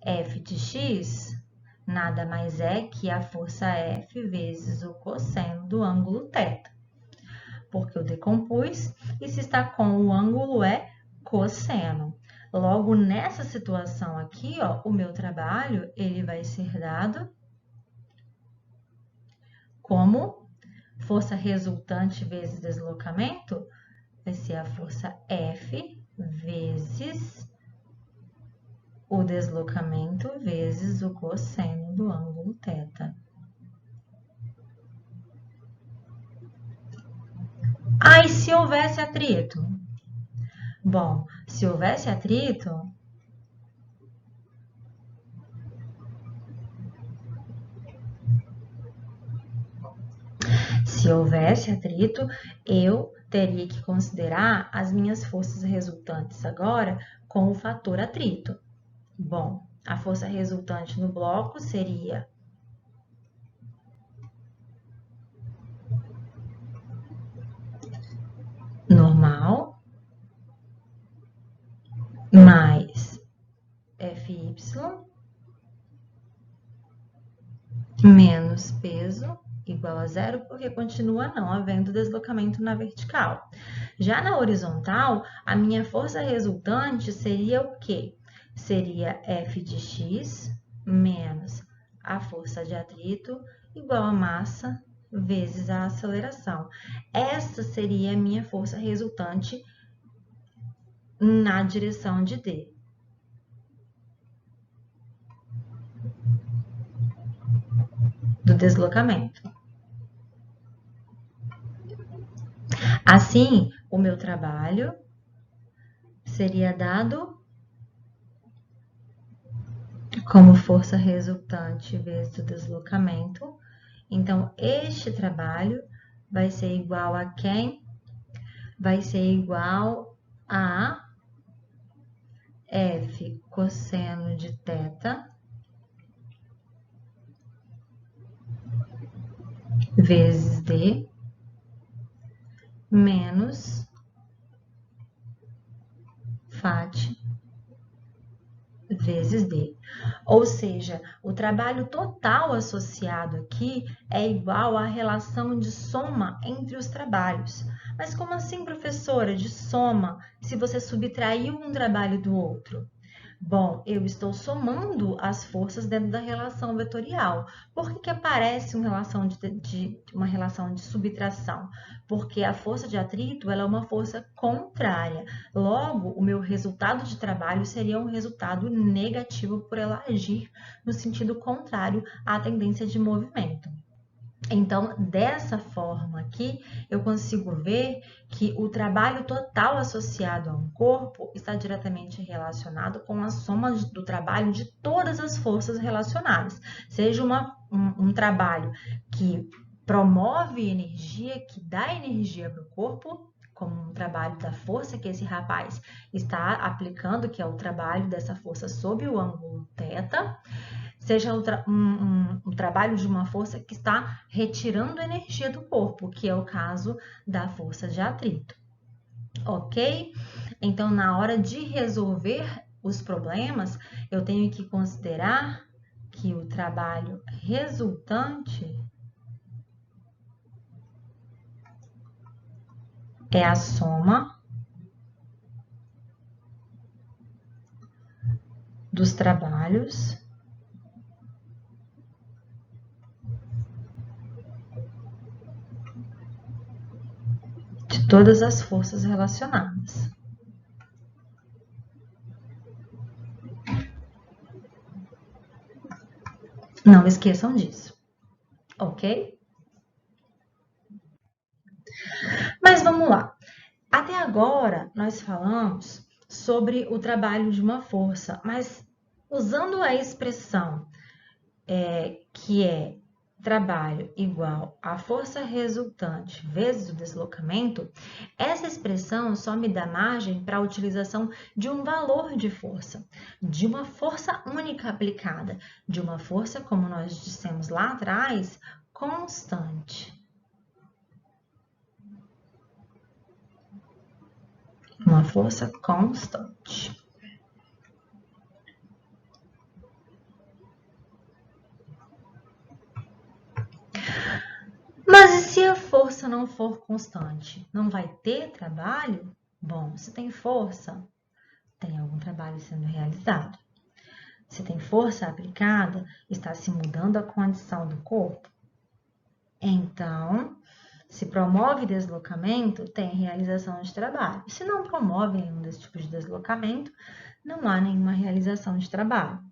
F de x nada mais é que a força F vezes o cosseno do ângulo θ. Porque eu decompus e se está com o ângulo é cosseno. Logo, nessa situação aqui, ó, o meu trabalho ele vai ser dado como força resultante vezes deslocamento, vai ser a força F vezes o deslocamento vezes o cosseno do ângulo θ. Ah, e se houvesse atrito? Bom, se houvesse atrito, houvesse atrito, eu teria que considerar as minhas forças resultantes agora com o fator atrito. Bom, a força resultante no bloco seria normal mais Fy menos peso igual a zero, porque continua não havendo deslocamento na vertical. Já na horizontal, a minha força resultante seria o quê? Seria F de x menos a força de atrito igual a massa vezes a aceleração. Essa seria a minha força resultante na direção de D. Do deslocamento. Assim, o meu trabalho seria dado como força resultante vezes o deslocamento. Então, este trabalho vai ser igual a quem? Vai ser igual a F cosseno de θ vezes D menos Φ vezes D. Ou seja, o trabalho total associado aqui é igual à relação de soma entre os trabalhos. Mas como assim, professora, de soma, se você subtraiu um trabalho do outro? Bom, eu estou somando as forças dentro da relação vetorial. Por que aparece uma relação de subtração? Porque a força de atrito ela é uma força contrária. Logo, o meu resultado de trabalho seria um resultado negativo por ela agir no sentido contrário à tendência de movimento. Então, dessa forma aqui, eu consigo ver que o trabalho total associado a um corpo está diretamente relacionado com a soma do trabalho de todas as forças relacionadas. Seja um trabalho que promove energia, que dá energia para o corpo, como um trabalho da força que esse rapaz está aplicando, que é o trabalho dessa força sob o ângulo θ, seja um trabalho de uma força que está retirando energia do corpo, que é o caso da força de atrito. Ok? Então, na hora de resolver os problemas, eu tenho que considerar que o trabalho resultante é a soma dos trabalhos de todas as forças relacionadas. Não esqueçam disso, ok? Mas vamos lá. Até agora, nós falamos sobre o trabalho de uma força, mas usando a expressão que é trabalho igual a força resultante vezes o deslocamento, essa expressão só me dá margem para a utilização de um valor de força, de uma força única aplicada, de uma força, como nós dissemos lá atrás, constante. Uma força constante. Mas e se a força não for constante? Não vai ter trabalho? Bom, se tem força, tem algum trabalho sendo realizado. Se tem força aplicada, está se mudando a condição do corpo. Então, se promove deslocamento, tem realização de trabalho. Se não promove nenhum desse tipo de deslocamento, não há nenhuma realização de trabalho.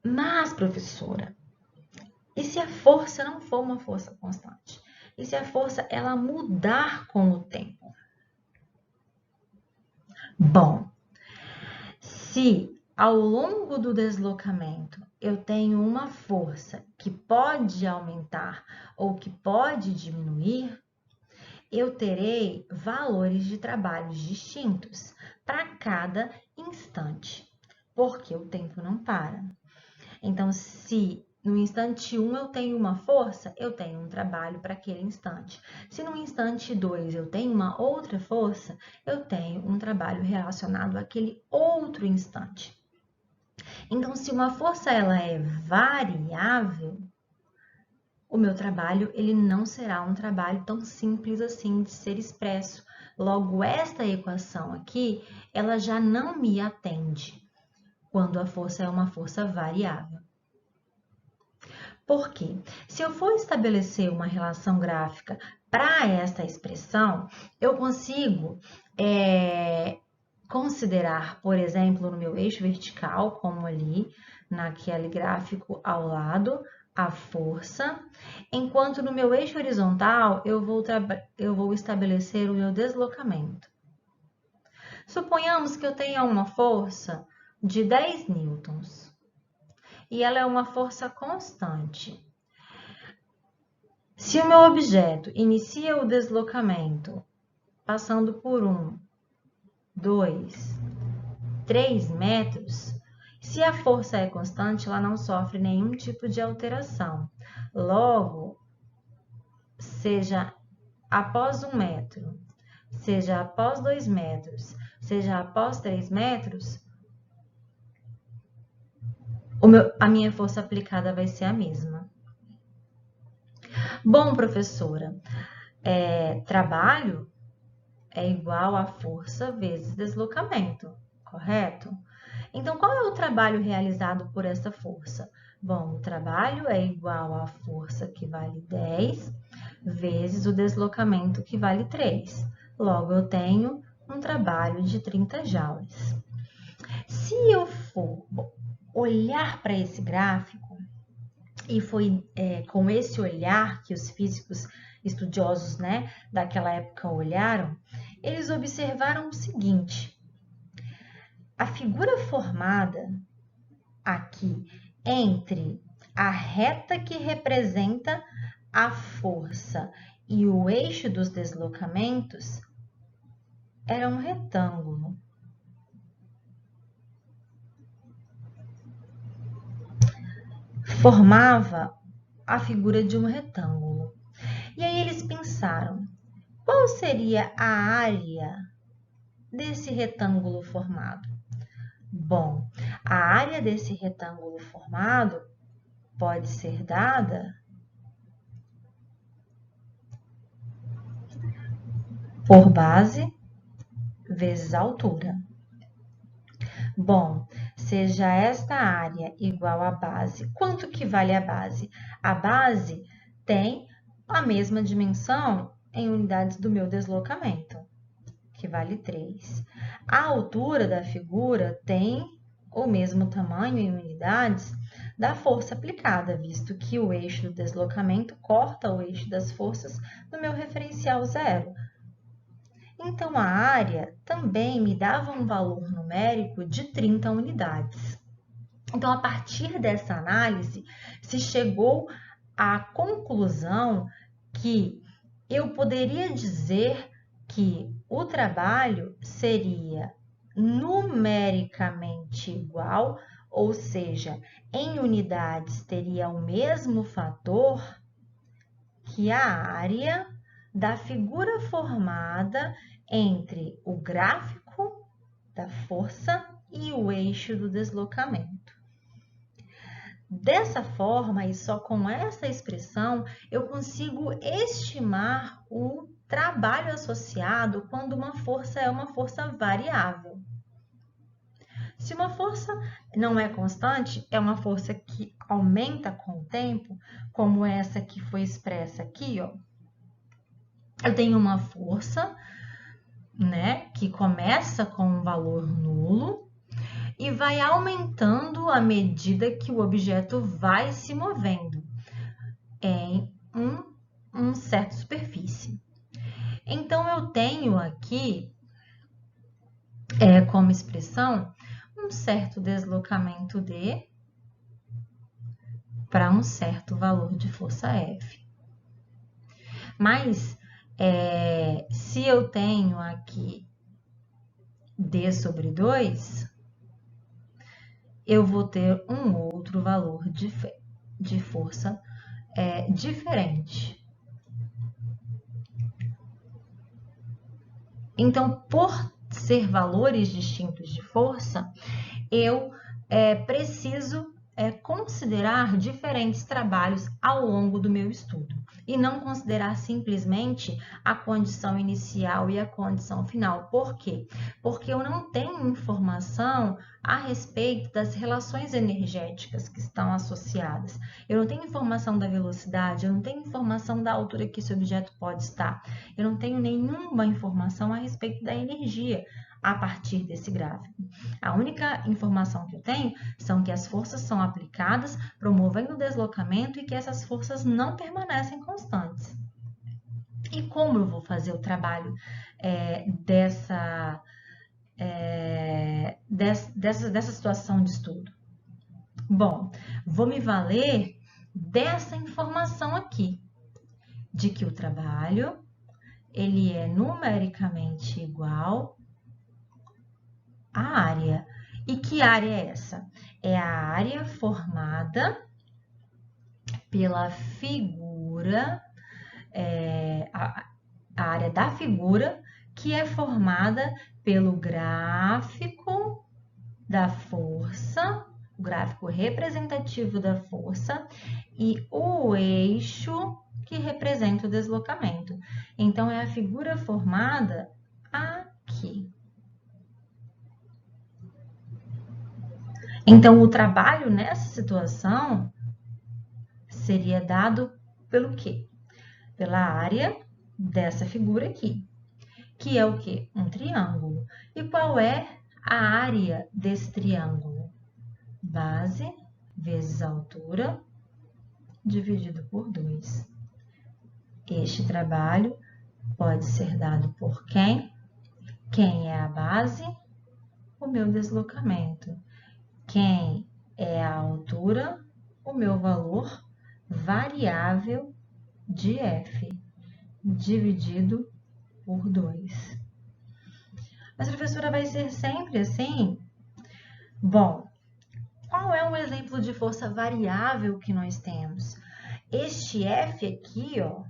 Mas, professora, e se a força não for uma força constante? E se a força ela mudar com o tempo? Bom, se ao longo do deslocamento eu tenho uma força que pode aumentar ou que pode diminuir, eu terei valores de trabalhos distintos para cada instante, porque o tempo não para. Então, se no instante 1 eu tenho uma força, eu tenho um trabalho para aquele instante. Se no instante 2 eu tenho uma outra força, eu tenho um trabalho relacionado àquele outro instante. Então, se uma força ela é variável, o meu trabalho ele não será um trabalho tão simples assim de ser expresso. Logo, esta equação aqui, ela já não me atende quando a força é uma força variável. Por quê? Se eu for estabelecer uma relação gráfica para esta expressão, eu consigo considerar, por exemplo, no meu eixo vertical, como ali naquele gráfico ao lado, a força, enquanto no meu eixo horizontal eu vou estabelecer o meu deslocamento. Suponhamos que eu tenha uma força de 10 newtons e ela é uma força constante. Se o meu objeto inicia o deslocamento passando por 1, 2, 3 metros, se a força é constante, ela não sofre nenhum tipo de alteração. Logo, seja após 1 metro, seja após 2 metros, seja após 3 metros, a minha força aplicada vai ser a mesma. Bom, professora, trabalho é igual a força vezes deslocamento, correto? Então, qual é o trabalho realizado por essa força? Bom, o trabalho é igual à força que vale 10 vezes o deslocamento que vale 3. Logo, eu tenho um trabalho de 30 joules. Se eu for olhar para esse gráfico, e foi com esse olhar que os físicos estudiosos, né, daquela época olharam, eles observaram o seguinte: a figura formada aqui entre a reta que representa a força e o eixo dos deslocamentos era um retângulo. Formava a figura de um retângulo. E aí eles pensaram, qual seria a área desse retângulo formado? Bom, a área desse retângulo formado pode ser dada por base vezes altura. Bom, seja esta área igual à base. Quanto que vale a base? A base tem a mesma dimensão em unidades do meu deslocamento, que vale 3. A altura da figura tem o mesmo tamanho em unidades da força aplicada, visto que o eixo do deslocamento corta o eixo das forças no meu referencial zero. Então, a área também me dava um valor numérico de 30 unidades. Então, a partir dessa análise, se chegou à conclusão que eu poderia dizer que o trabalho seria numericamente igual, ou seja, em unidades teria o mesmo fator que a área da figura formada entre o gráfico da força e o eixo do deslocamento. Dessa forma, e só com essa expressão, eu consigo estimar o trabalho associado quando uma força é uma força variável. Se uma força não é constante, é uma força que aumenta com o tempo, como essa que foi expressa aqui, ó. Eu tenho uma força, né, que começa com um valor nulo e vai aumentando à medida que o objeto vai se movendo em uma certa superfície. Então, eu tenho aqui, como expressão, um certo deslocamento D para um certo valor de força F. Mas, se eu tenho aqui D sobre 2, eu vou ter um outro valor de força diferente. Então, por ser valores distintos de força, eu preciso considerar diferentes trabalhos ao longo do meu estudo e não considerar simplesmente a condição inicial e a condição final. Por quê? Porque eu não tenho informação a respeito das relações energéticas que estão associadas. Eu não tenho informação da velocidade, eu não tenho informação da altura que esse objeto pode estar. Eu não tenho nenhuma informação a respeito da energia a partir desse gráfico. A única informação que eu tenho são que as forças são aplicadas, promovendo o deslocamento e que essas forças não permanecem constantes. E como eu vou fazer o trabalho dessa situação de estudo? Bom, vou me valer dessa informação aqui, de que o trabalho ele é numericamente igual à área. E que área é essa? É a área formada pela figura, a área da figura, que é formada pelo gráfico da força, o gráfico representativo da força e o eixo que representa o deslocamento. Então, é a figura formada aqui. Então, o trabalho nessa situação seria dado pelo quê? Pela área dessa figura aqui, que é o quê? Um triângulo. E qual é a área desse triângulo? Base vezes altura dividido por 2. Este trabalho pode ser dado por quem? Quem é a base? O meu deslocamento. Quem é a altura? O meu valor variável de F, dividido por 2. Mas, professora, vai ser sempre assim? Bom, qual é um exemplo de força variável que nós temos? Este F aqui, ó,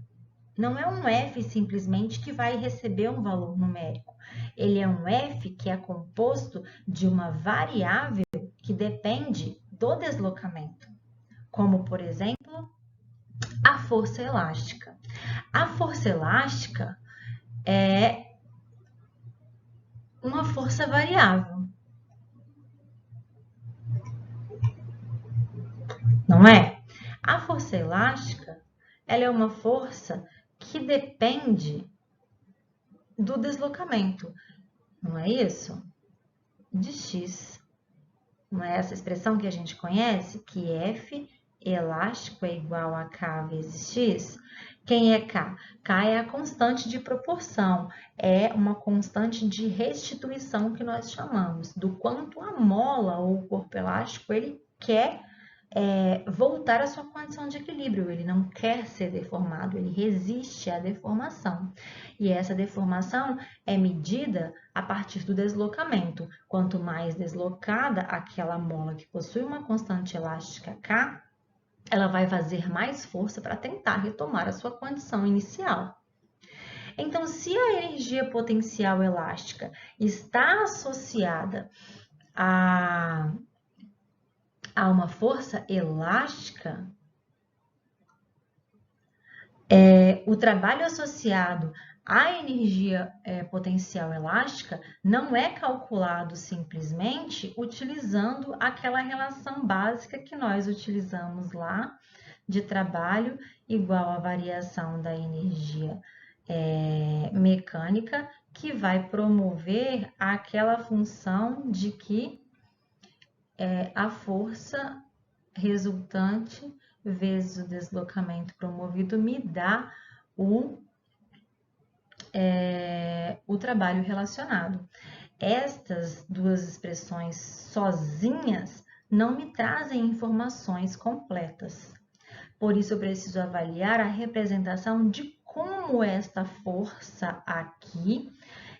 não é um F simplesmente que vai receber um valor numérico. Ele é um F que é composto de uma variável que depende do deslocamento, como, por exemplo, a força elástica. A força elástica é uma força variável, não é? A força elástica, ela é uma força que depende do deslocamento, não é isso? De x. Não é essa expressão que a gente conhece? Que F elástico é igual a K vezes x? Quem é K? K é a constante de proporção, é uma constante de restituição que nós chamamos, do quanto a mola ou o corpo elástico ele quer voltar à sua condição de equilíbrio. Ele não quer ser deformado, ele resiste à deformação. E essa deformação é medida a partir do deslocamento. Quanto mais deslocada aquela mola que possui uma constante elástica K, ela vai fazer mais força para tentar retomar a sua condição inicial. Então, se a energia potencial elástica está associada a uma força elástica, o trabalho associado à energia potencial elástica não é calculado simplesmente utilizando aquela relação básica que nós utilizamos lá, de trabalho igual à variação da energia mecânica, que vai promover aquela função de que a força resultante vezes o deslocamento promovido me dá o trabalho relacionado. Estas duas expressões sozinhas não me trazem informações completas. Por isso, eu preciso avaliar a representação de como esta força aqui,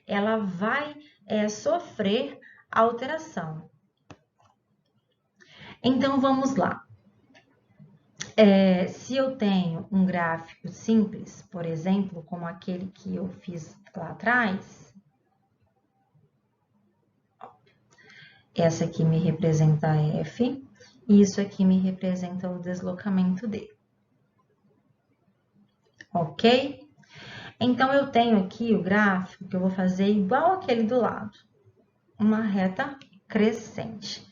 ela vai sofrer alteração. Então, vamos lá. Se eu tenho um gráfico simples, por exemplo, como aquele que eu fiz lá atrás, essa aqui me representa F, e isso aqui me representa o deslocamento D. Ok? Então, eu tenho aqui o gráfico que eu vou fazer igual aquele do lado, uma reta crescente.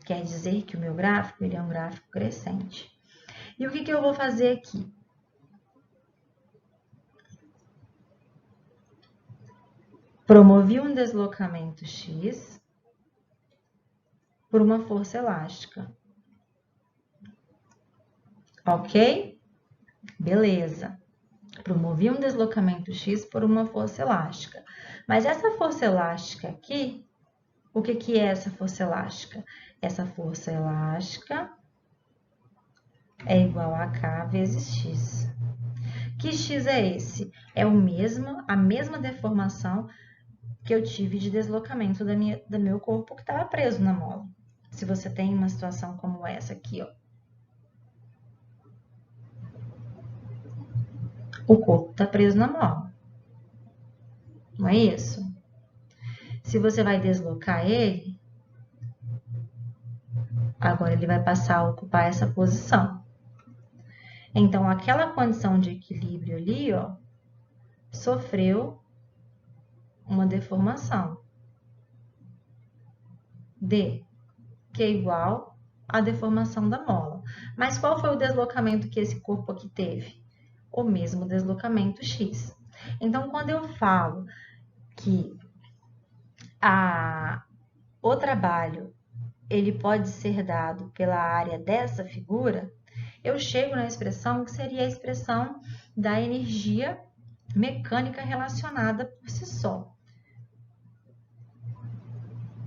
Quer dizer que o meu gráfico ele é um gráfico crescente. E o que eu vou fazer aqui? Promovi um deslocamento X por uma força elástica. Ok? Beleza. Promovi um deslocamento X por uma força elástica. Mas essa força elástica aqui, o que é essa força elástica? Essa força elástica é igual a K vezes X. Que X é esse? É a mesma deformação que eu tive de deslocamento do meu corpo que estava preso na mola. Se você tem uma situação como essa aqui, ó. O corpo está preso na mola. Não é isso? Se você vai deslocar ele, agora ele vai passar a ocupar essa posição. Então, aquela condição de equilíbrio ali, ó, sofreu uma deformação. D, que é igual à deformação da mola. Mas qual foi o deslocamento que esse corpo aqui teve? O mesmo deslocamento X. Então, quando eu falo que o trabalho ele pode ser dado pela área dessa figura, eu chego na expressão que seria a expressão da energia mecânica relacionada por si só.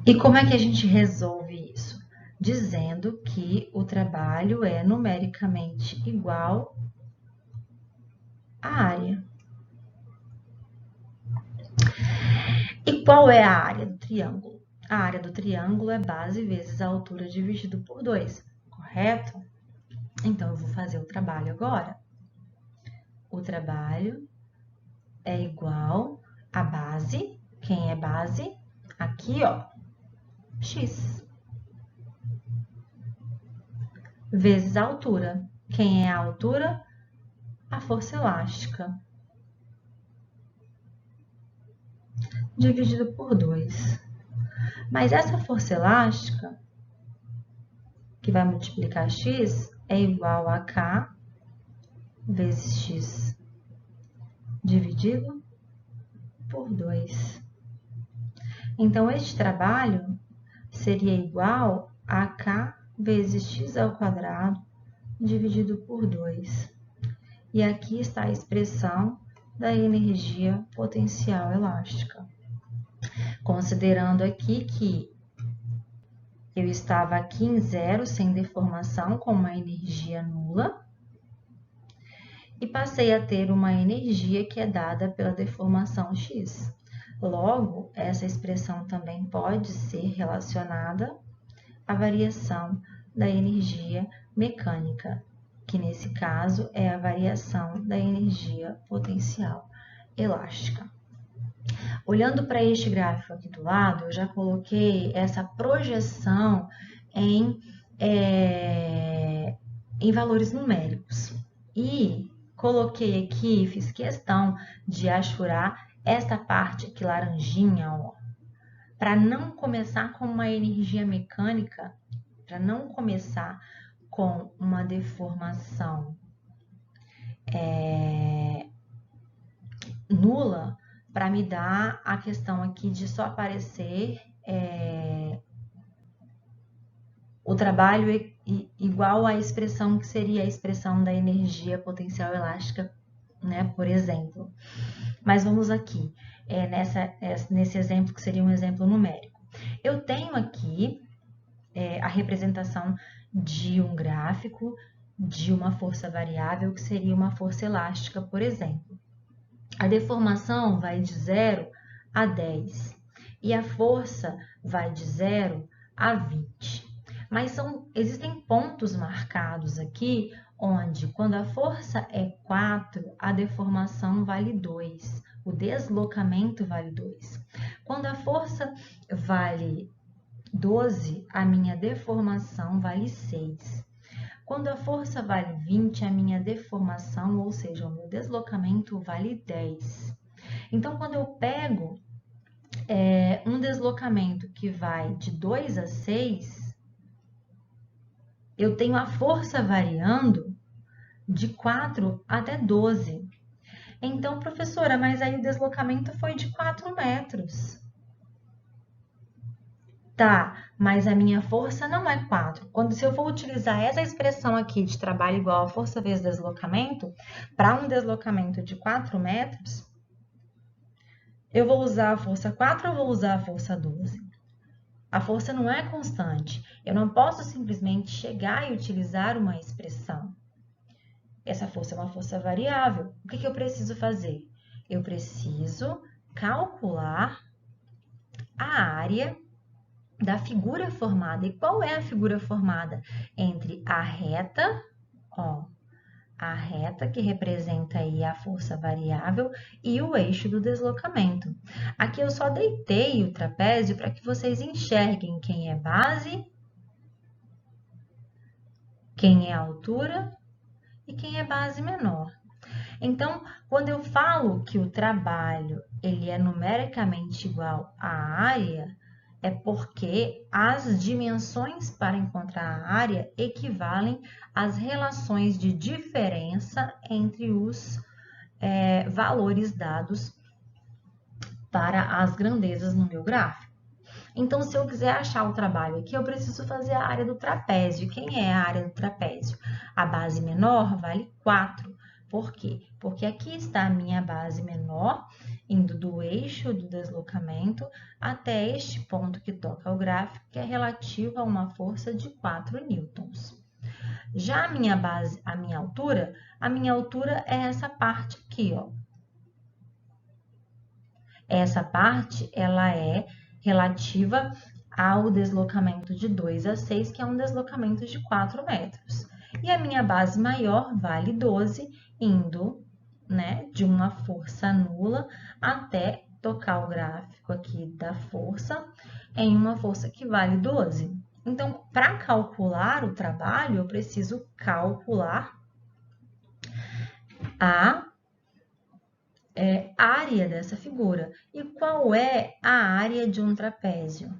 E como é que a gente resolve isso? Dizendo que o trabalho é numericamente igual à área. E qual é a área do triângulo? A área do triângulo é base vezes a altura dividido por 2, correto? Então, eu vou fazer o trabalho agora. O trabalho é igual a base. Quem é base? Aqui, ó, X. Vezes a altura. Quem é a altura? A força elástica. Dividido por 2. Mas essa força elástica, que vai multiplicar X, é igual a K vezes X. Dividido por 2. Então, este trabalho seria igual a K vezes X ao quadrado dividido por 2. E aqui está a expressão da energia potencial elástica. Considerando aqui que eu estava aqui em zero, sem deformação, com uma energia nula, e passei a ter uma energia que é dada pela deformação X. Logo, essa expressão também pode ser relacionada à variação da energia mecânica, que nesse caso é a variação da energia potencial elástica. Olhando para este gráfico aqui do lado, eu já coloquei essa projeção em valores numéricos. E coloquei aqui, fiz questão de achurar esta parte aqui laranjinha, ó, para não começar com uma energia mecânica, para não começar com uma deformação nula, para me dar a questão aqui de só aparecer o trabalho igual à expressão que seria a expressão da energia potencial elástica, né, por exemplo. Mas vamos aqui, nesse exemplo que seria um exemplo numérico. Eu tenho aqui a representação de um gráfico de uma força variável, que seria uma força elástica, por exemplo. A deformação vai de 0 a 10 e a força vai de 0 a 20. Mas existem pontos marcados aqui onde, quando a força é 4, a deformação vale 2, o deslocamento vale 2. Quando a força vale 12, a minha deformação vale 6. Quando a força vale 20, a minha deformação, ou seja, o meu deslocamento, vale 10. Então, quando eu pego um deslocamento que vai de 2 a 6, eu tenho a força variando de 4 até 12. Então, professora, mas aí o deslocamento foi de 4 metros. Tá, mas a minha força não é 4. Se eu for utilizar essa expressão aqui de trabalho igual a força vezes deslocamento, para um deslocamento de 4 metros, eu vou usar a força 4 ou vou usar a força 12? A força não é constante. Eu não posso simplesmente chegar e utilizar uma expressão. Essa força é uma força variável. O que eu preciso fazer? Eu preciso calcular a área da figura formada. E qual é a figura formada? Entre a reta, a reta que representa aí a força variável e o eixo do deslocamento. Aqui eu só deitei o trapézio para que vocês enxerguem quem é base, quem é altura e quem é base menor. Então, quando eu falo que o trabalho ele é numericamente igual à área, é porque as dimensões para encontrar a área equivalem às relações de diferença entre os valores dados para as grandezas no meu gráfico. Então, se eu quiser achar o trabalho aqui, eu preciso fazer a área do trapézio. Quem é a área do trapézio? A base menor vale 4. Por quê? Porque aqui está a minha base menor, indo do eixo do deslocamento até este ponto que toca o gráfico, que é relativo a uma força de 4 newtons. Já a minha base, a minha altura é essa parte aqui, ó. Essa parte, ela é relativa ao deslocamento de 2 a 6, que é um deslocamento de 4 metros. E a minha base maior vale 12, indo, né, de uma força nula até tocar o gráfico aqui da força em uma força que vale 12. Então, para calcular o trabalho, eu preciso calcular a área dessa figura. E qual é a área de um trapézio?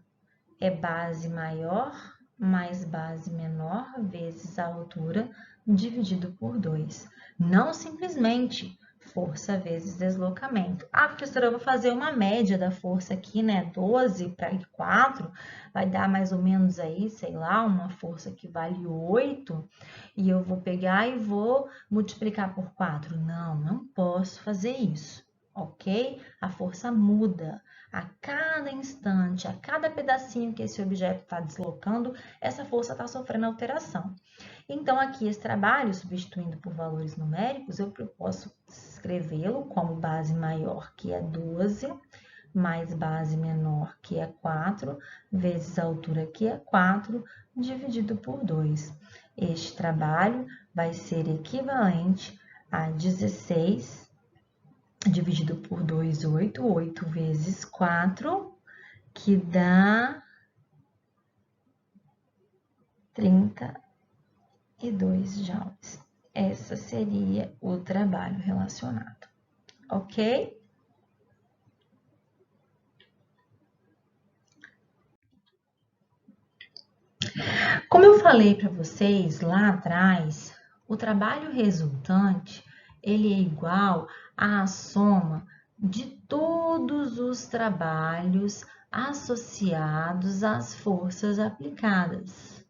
É base maior mais base menor vezes a altura dividido por 2. Não simplesmente força vezes deslocamento. Ah, professora, eu vou fazer uma média da força aqui, né? 12 para 4, vai dar mais ou menos aí, sei lá, uma força que vale 8, e eu vou pegar e vou multiplicar por 4. Não posso fazer isso, ok? A força muda. A cada instante, a cada pedacinho que esse objeto está deslocando, essa força está sofrendo alteração. Então, aqui esse trabalho, substituindo por valores numéricos, eu posso escrevê-lo como base maior, que é 12, mais base menor, que é 4, vezes a altura, que é 4, dividido por 2. Este trabalho vai ser equivalente a 16 dividido por 2, 8. 8 vezes 4, que dá 32 joules. Esse seria o trabalho relacionado, ok? Como eu falei para vocês lá atrás, o trabalho resultante ele é igual à soma de todos os trabalhos associados às forças aplicadas.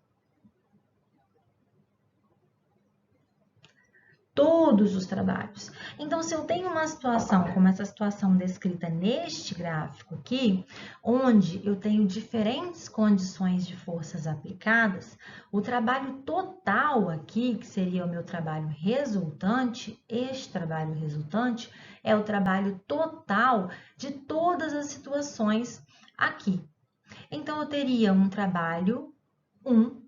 todos os trabalhos. Então, se eu tenho uma situação como essa situação descrita neste gráfico aqui, onde eu tenho diferentes condições de forças aplicadas, o trabalho total aqui, que seria o meu trabalho resultante, este trabalho resultante é o trabalho total de todas as situações aqui. Então, eu teria um trabalho 1,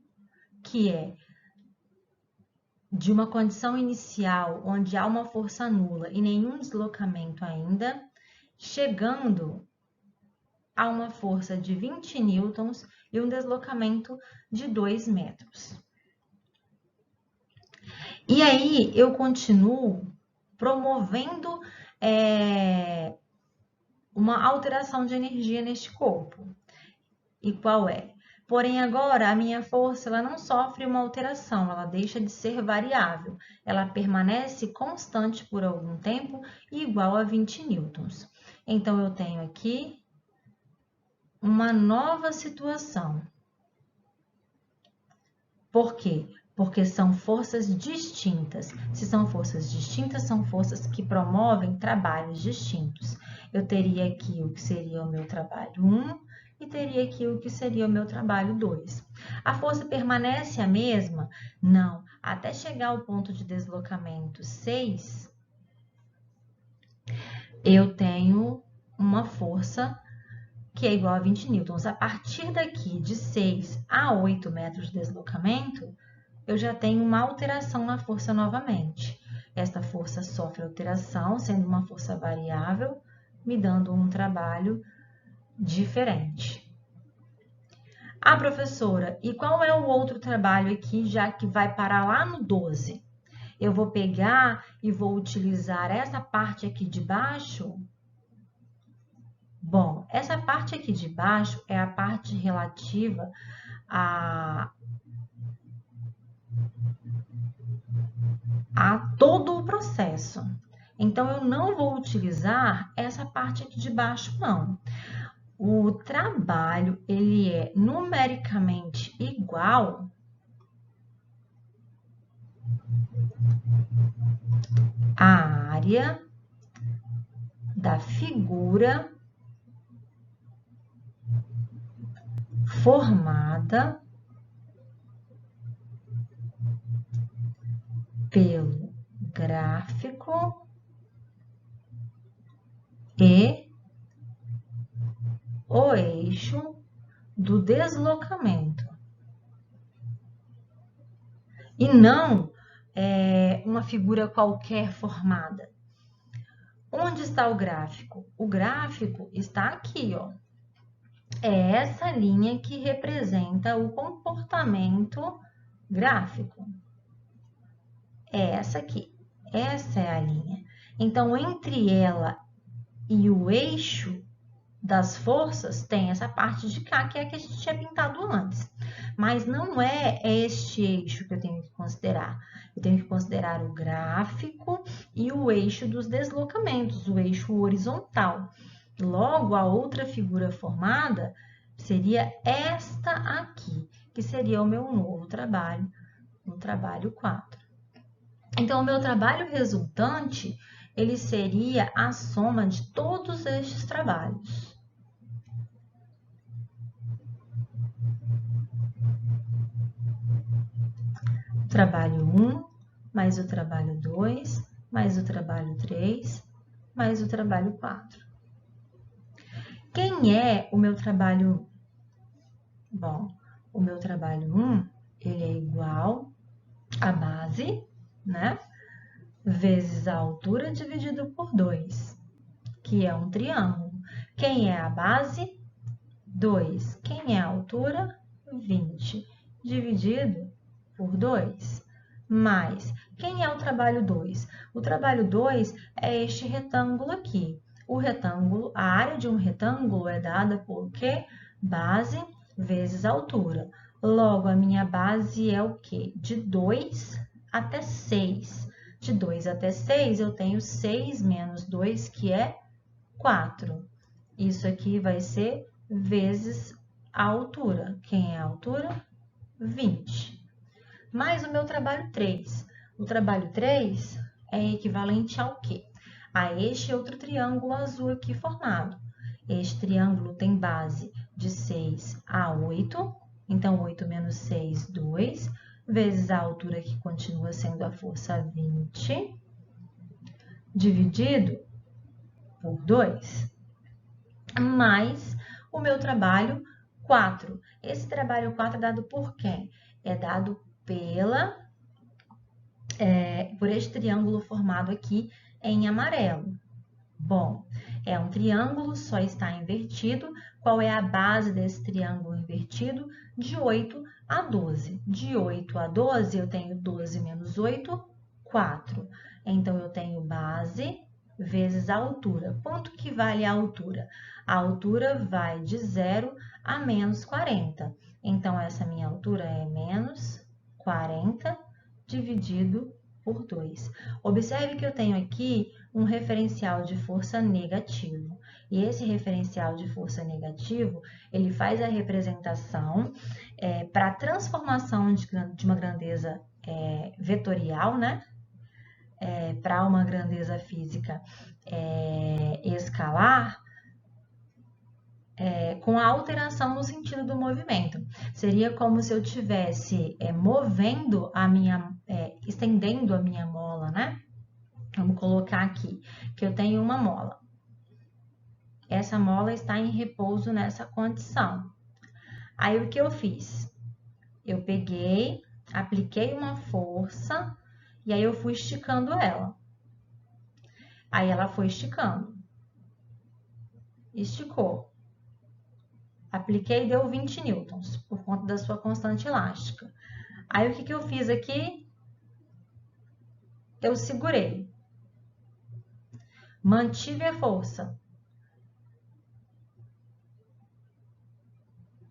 que é de uma condição inicial onde há uma força nula e nenhum deslocamento ainda, chegando a uma força de 20 newtons e um deslocamento de 2 metros. E aí eu continuo promovendo uma alteração de energia neste corpo. E qual é? Porém, agora a minha força ela não sofre uma alteração, ela deixa de ser variável. Ela permanece constante por algum tempo e igual a 20 newtons. Então, eu tenho aqui uma nova situação. Por quê? Porque são forças distintas. Se são forças distintas, são forças que promovem trabalhos distintos. Eu teria aqui o que seria o meu trabalho 1, e teria aqui o que seria o meu trabalho 2. A força permanece a mesma? Não. Até chegar ao ponto de deslocamento 6, eu tenho uma força que é igual a 20 newtons. A partir daqui, de 6 a 8 metros de deslocamento, eu já tenho uma alteração na força novamente. Esta força sofre alteração, sendo uma força variável, me dando um trabalho diferente. Ah, professora, e qual é o outro trabalho aqui, já que vai parar lá no 12? Eu vou pegar e vou utilizar essa parte aqui de baixo? Bom, essa parte aqui de baixo é a parte relativa a todo o processo. Então, eu não vou utilizar essa parte aqui de baixo, não. O trabalho, ele é numericamente igual à área da figura formada pelo gráfico e o eixo do deslocamento. E não uma figura qualquer formada. Onde está o gráfico? O gráfico está aqui, ó. É essa linha que representa o comportamento gráfico. É essa aqui. Essa é a linha. Então, entre ela e o eixo das forças, tem essa parte de cá, que é a que a gente tinha pintado antes. Mas não é este eixo que eu tenho que considerar. Eu tenho que considerar o gráfico e o eixo dos deslocamentos, o eixo horizontal. Logo, a outra figura formada seria esta aqui, que seria o meu novo trabalho, o trabalho 4. Então, o meu trabalho resultante, ele seria a soma de todos estes trabalhos. O trabalho 1, mais o trabalho 2, mais o trabalho 3, mais o trabalho 4. Quem é o meu trabalho 1? Bom, o meu trabalho 1, ele é igual à base, né? Vezes a altura dividido por 2, que é um triângulo. Quem é a base? 2. Quem é a altura? 20. Dividido por 2. Mais, quem é o trabalho 2? O trabalho 2 é este retângulo aqui. O retângulo, a área de um retângulo é dada por quê? Base vezes altura. Logo, a minha base é o quê? De 2 até 6. De 2 até 6, eu tenho 6 menos 2, que é 4. Isso aqui vai ser vezes a altura. Quem é a altura? 20. Mais o meu trabalho 3. O trabalho 3 é equivalente ao quê? A este outro triângulo azul aqui formado. Este triângulo tem base de 6 a 8, então 8 menos 6, 2, vezes a altura que continua sendo a força 20, dividido por 2, mais o meu trabalho 4. Esse trabalho 4 é dado por quem? É dado por este triângulo formado aqui em amarelo. Bom, é um triângulo, só está invertido. Qual é a base desse triângulo invertido? De 8 a 12. De 8 a 12, eu tenho 12 menos 8, 4. Então, eu tenho base vezes a altura. Quanto que vale a altura? A altura vai de 0 a menos 40. Então, essa minha altura é menos 40 dividido por 2. Observe que eu tenho aqui um referencial de força negativo. E esse referencial de força negativo, ele faz a representação para a transformação de uma grandeza vetorial, né? Para uma grandeza física escalar, com a alteração no sentido do movimento. Seria como se eu estivesse movendo a minha, estendendo a minha mola, né? Vamos colocar aqui que eu tenho uma mola. Essa mola está em repouso nessa condição. Aí, o que eu fiz? Eu peguei, apliquei uma força e aí eu fui esticando ela. Aí, ela foi esticando. Esticou. Apliquei e deu 20 newtons, por conta da sua constante elástica. Aí, o que eu fiz aqui? Eu segurei. Mantive a força.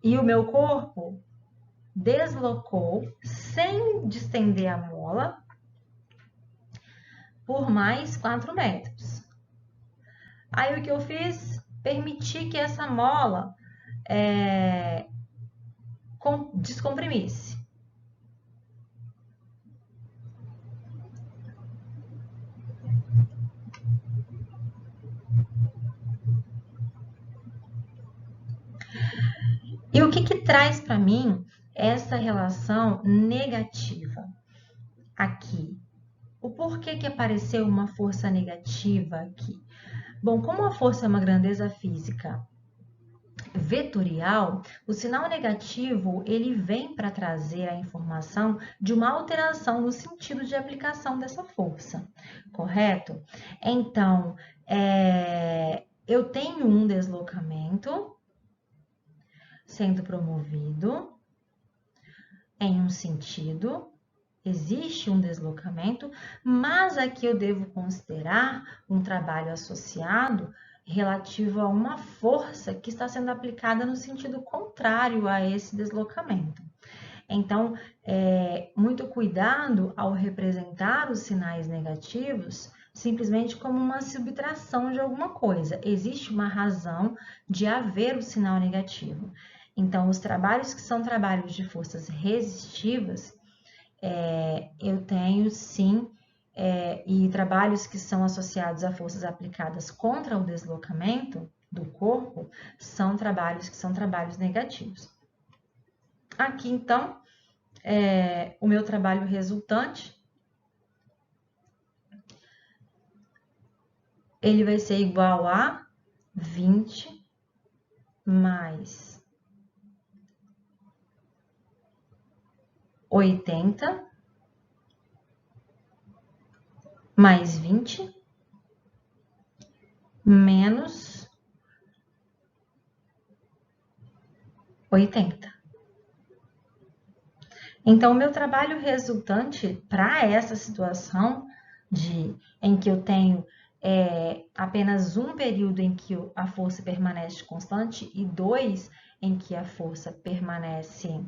E o meu corpo deslocou, sem distender a mola, por mais 4 metros. Aí, o que eu fiz? Permiti que essa mola descomprimisse. E o que traz para mim essa relação negativa aqui? O porquê que apareceu uma força negativa aqui? Bom, como a força é uma grandeza física vetorial, o sinal negativo ele vem para trazer a informação de uma alteração no sentido de aplicação dessa força, correto? Então, eu tenho um deslocamento sendo promovido em um sentido, existe um deslocamento, mas aqui eu devo considerar um trabalho associado relativo a uma força que está sendo aplicada no sentido contrário a esse deslocamento. Então, muito cuidado ao representar os sinais negativos simplesmente como uma subtração de alguma coisa. Existe uma razão de haver o sinal negativo. Então, os trabalhos que são trabalhos de forças resistivas, eu tenho sim, e trabalhos que são associados a forças aplicadas contra o deslocamento do corpo, são trabalhos que são trabalhos negativos. Aqui, então, o meu trabalho resultante, ele vai ser igual a 20 mais 80 mais 20 menos 80. Então, o meu trabalho resultante para essa situação em que eu tenho apenas um período em que a força permanece constante e 2 em que a força permanece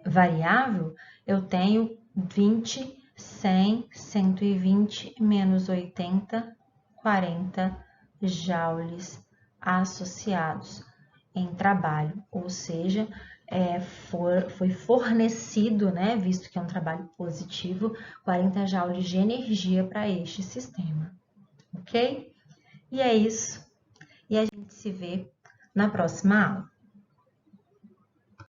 variável, eu tenho 20, 100, 120 menos 80, 40 joules associados em trabalho, ou seja, foi fornecido, né, visto que é um trabalho positivo, 40 joules de energia para este sistema, ok? E é isso. E a gente se vê na próxima aula.